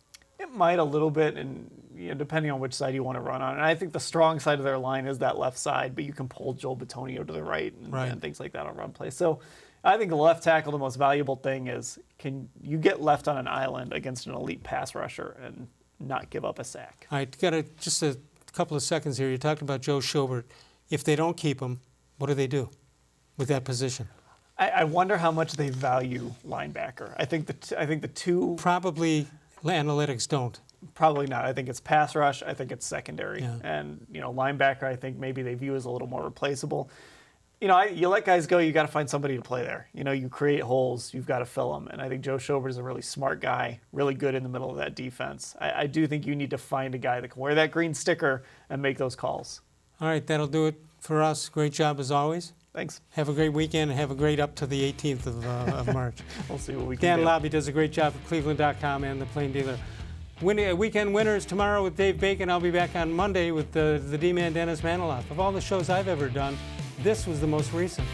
It might a little bit, and depending on which side you want to run on. And I think the strong side of their line is that left side, but you can pull Joel Bitonio to the right and things like that on run play. So I think the left tackle, the most valuable thing is, can you get left on an island against an elite pass rusher and not give up a sack? All right, just a couple of seconds here. You talked about Joe Schobert. If they don't keep him, what do they do with that position? I wonder how much they value linebacker. I think the two probably analytics don't. Probably not. I think it's pass rush. I think it's secondary, and linebacker. I think maybe they view as a little more replaceable. You let guys go, you got to find somebody to play there. You create holes, you've got to fill them. And I think Joe Schobert is a really smart guy, really good in the middle of that defense. I do think you need to find a guy that can wear that green sticker and make those calls. All right, that'll do it for us. Great job as always. Thanks. Have a great weekend and have a great up to the 18th of March. We'll see what we can do. Dan Labbe does a great job at cleveland.com and the Plain Dealer. Weekend winners tomorrow with Dave Bacon. I'll be back on Monday with the D-Man Dennis Maniloff. Of all the shows I've ever done, this was the most recent.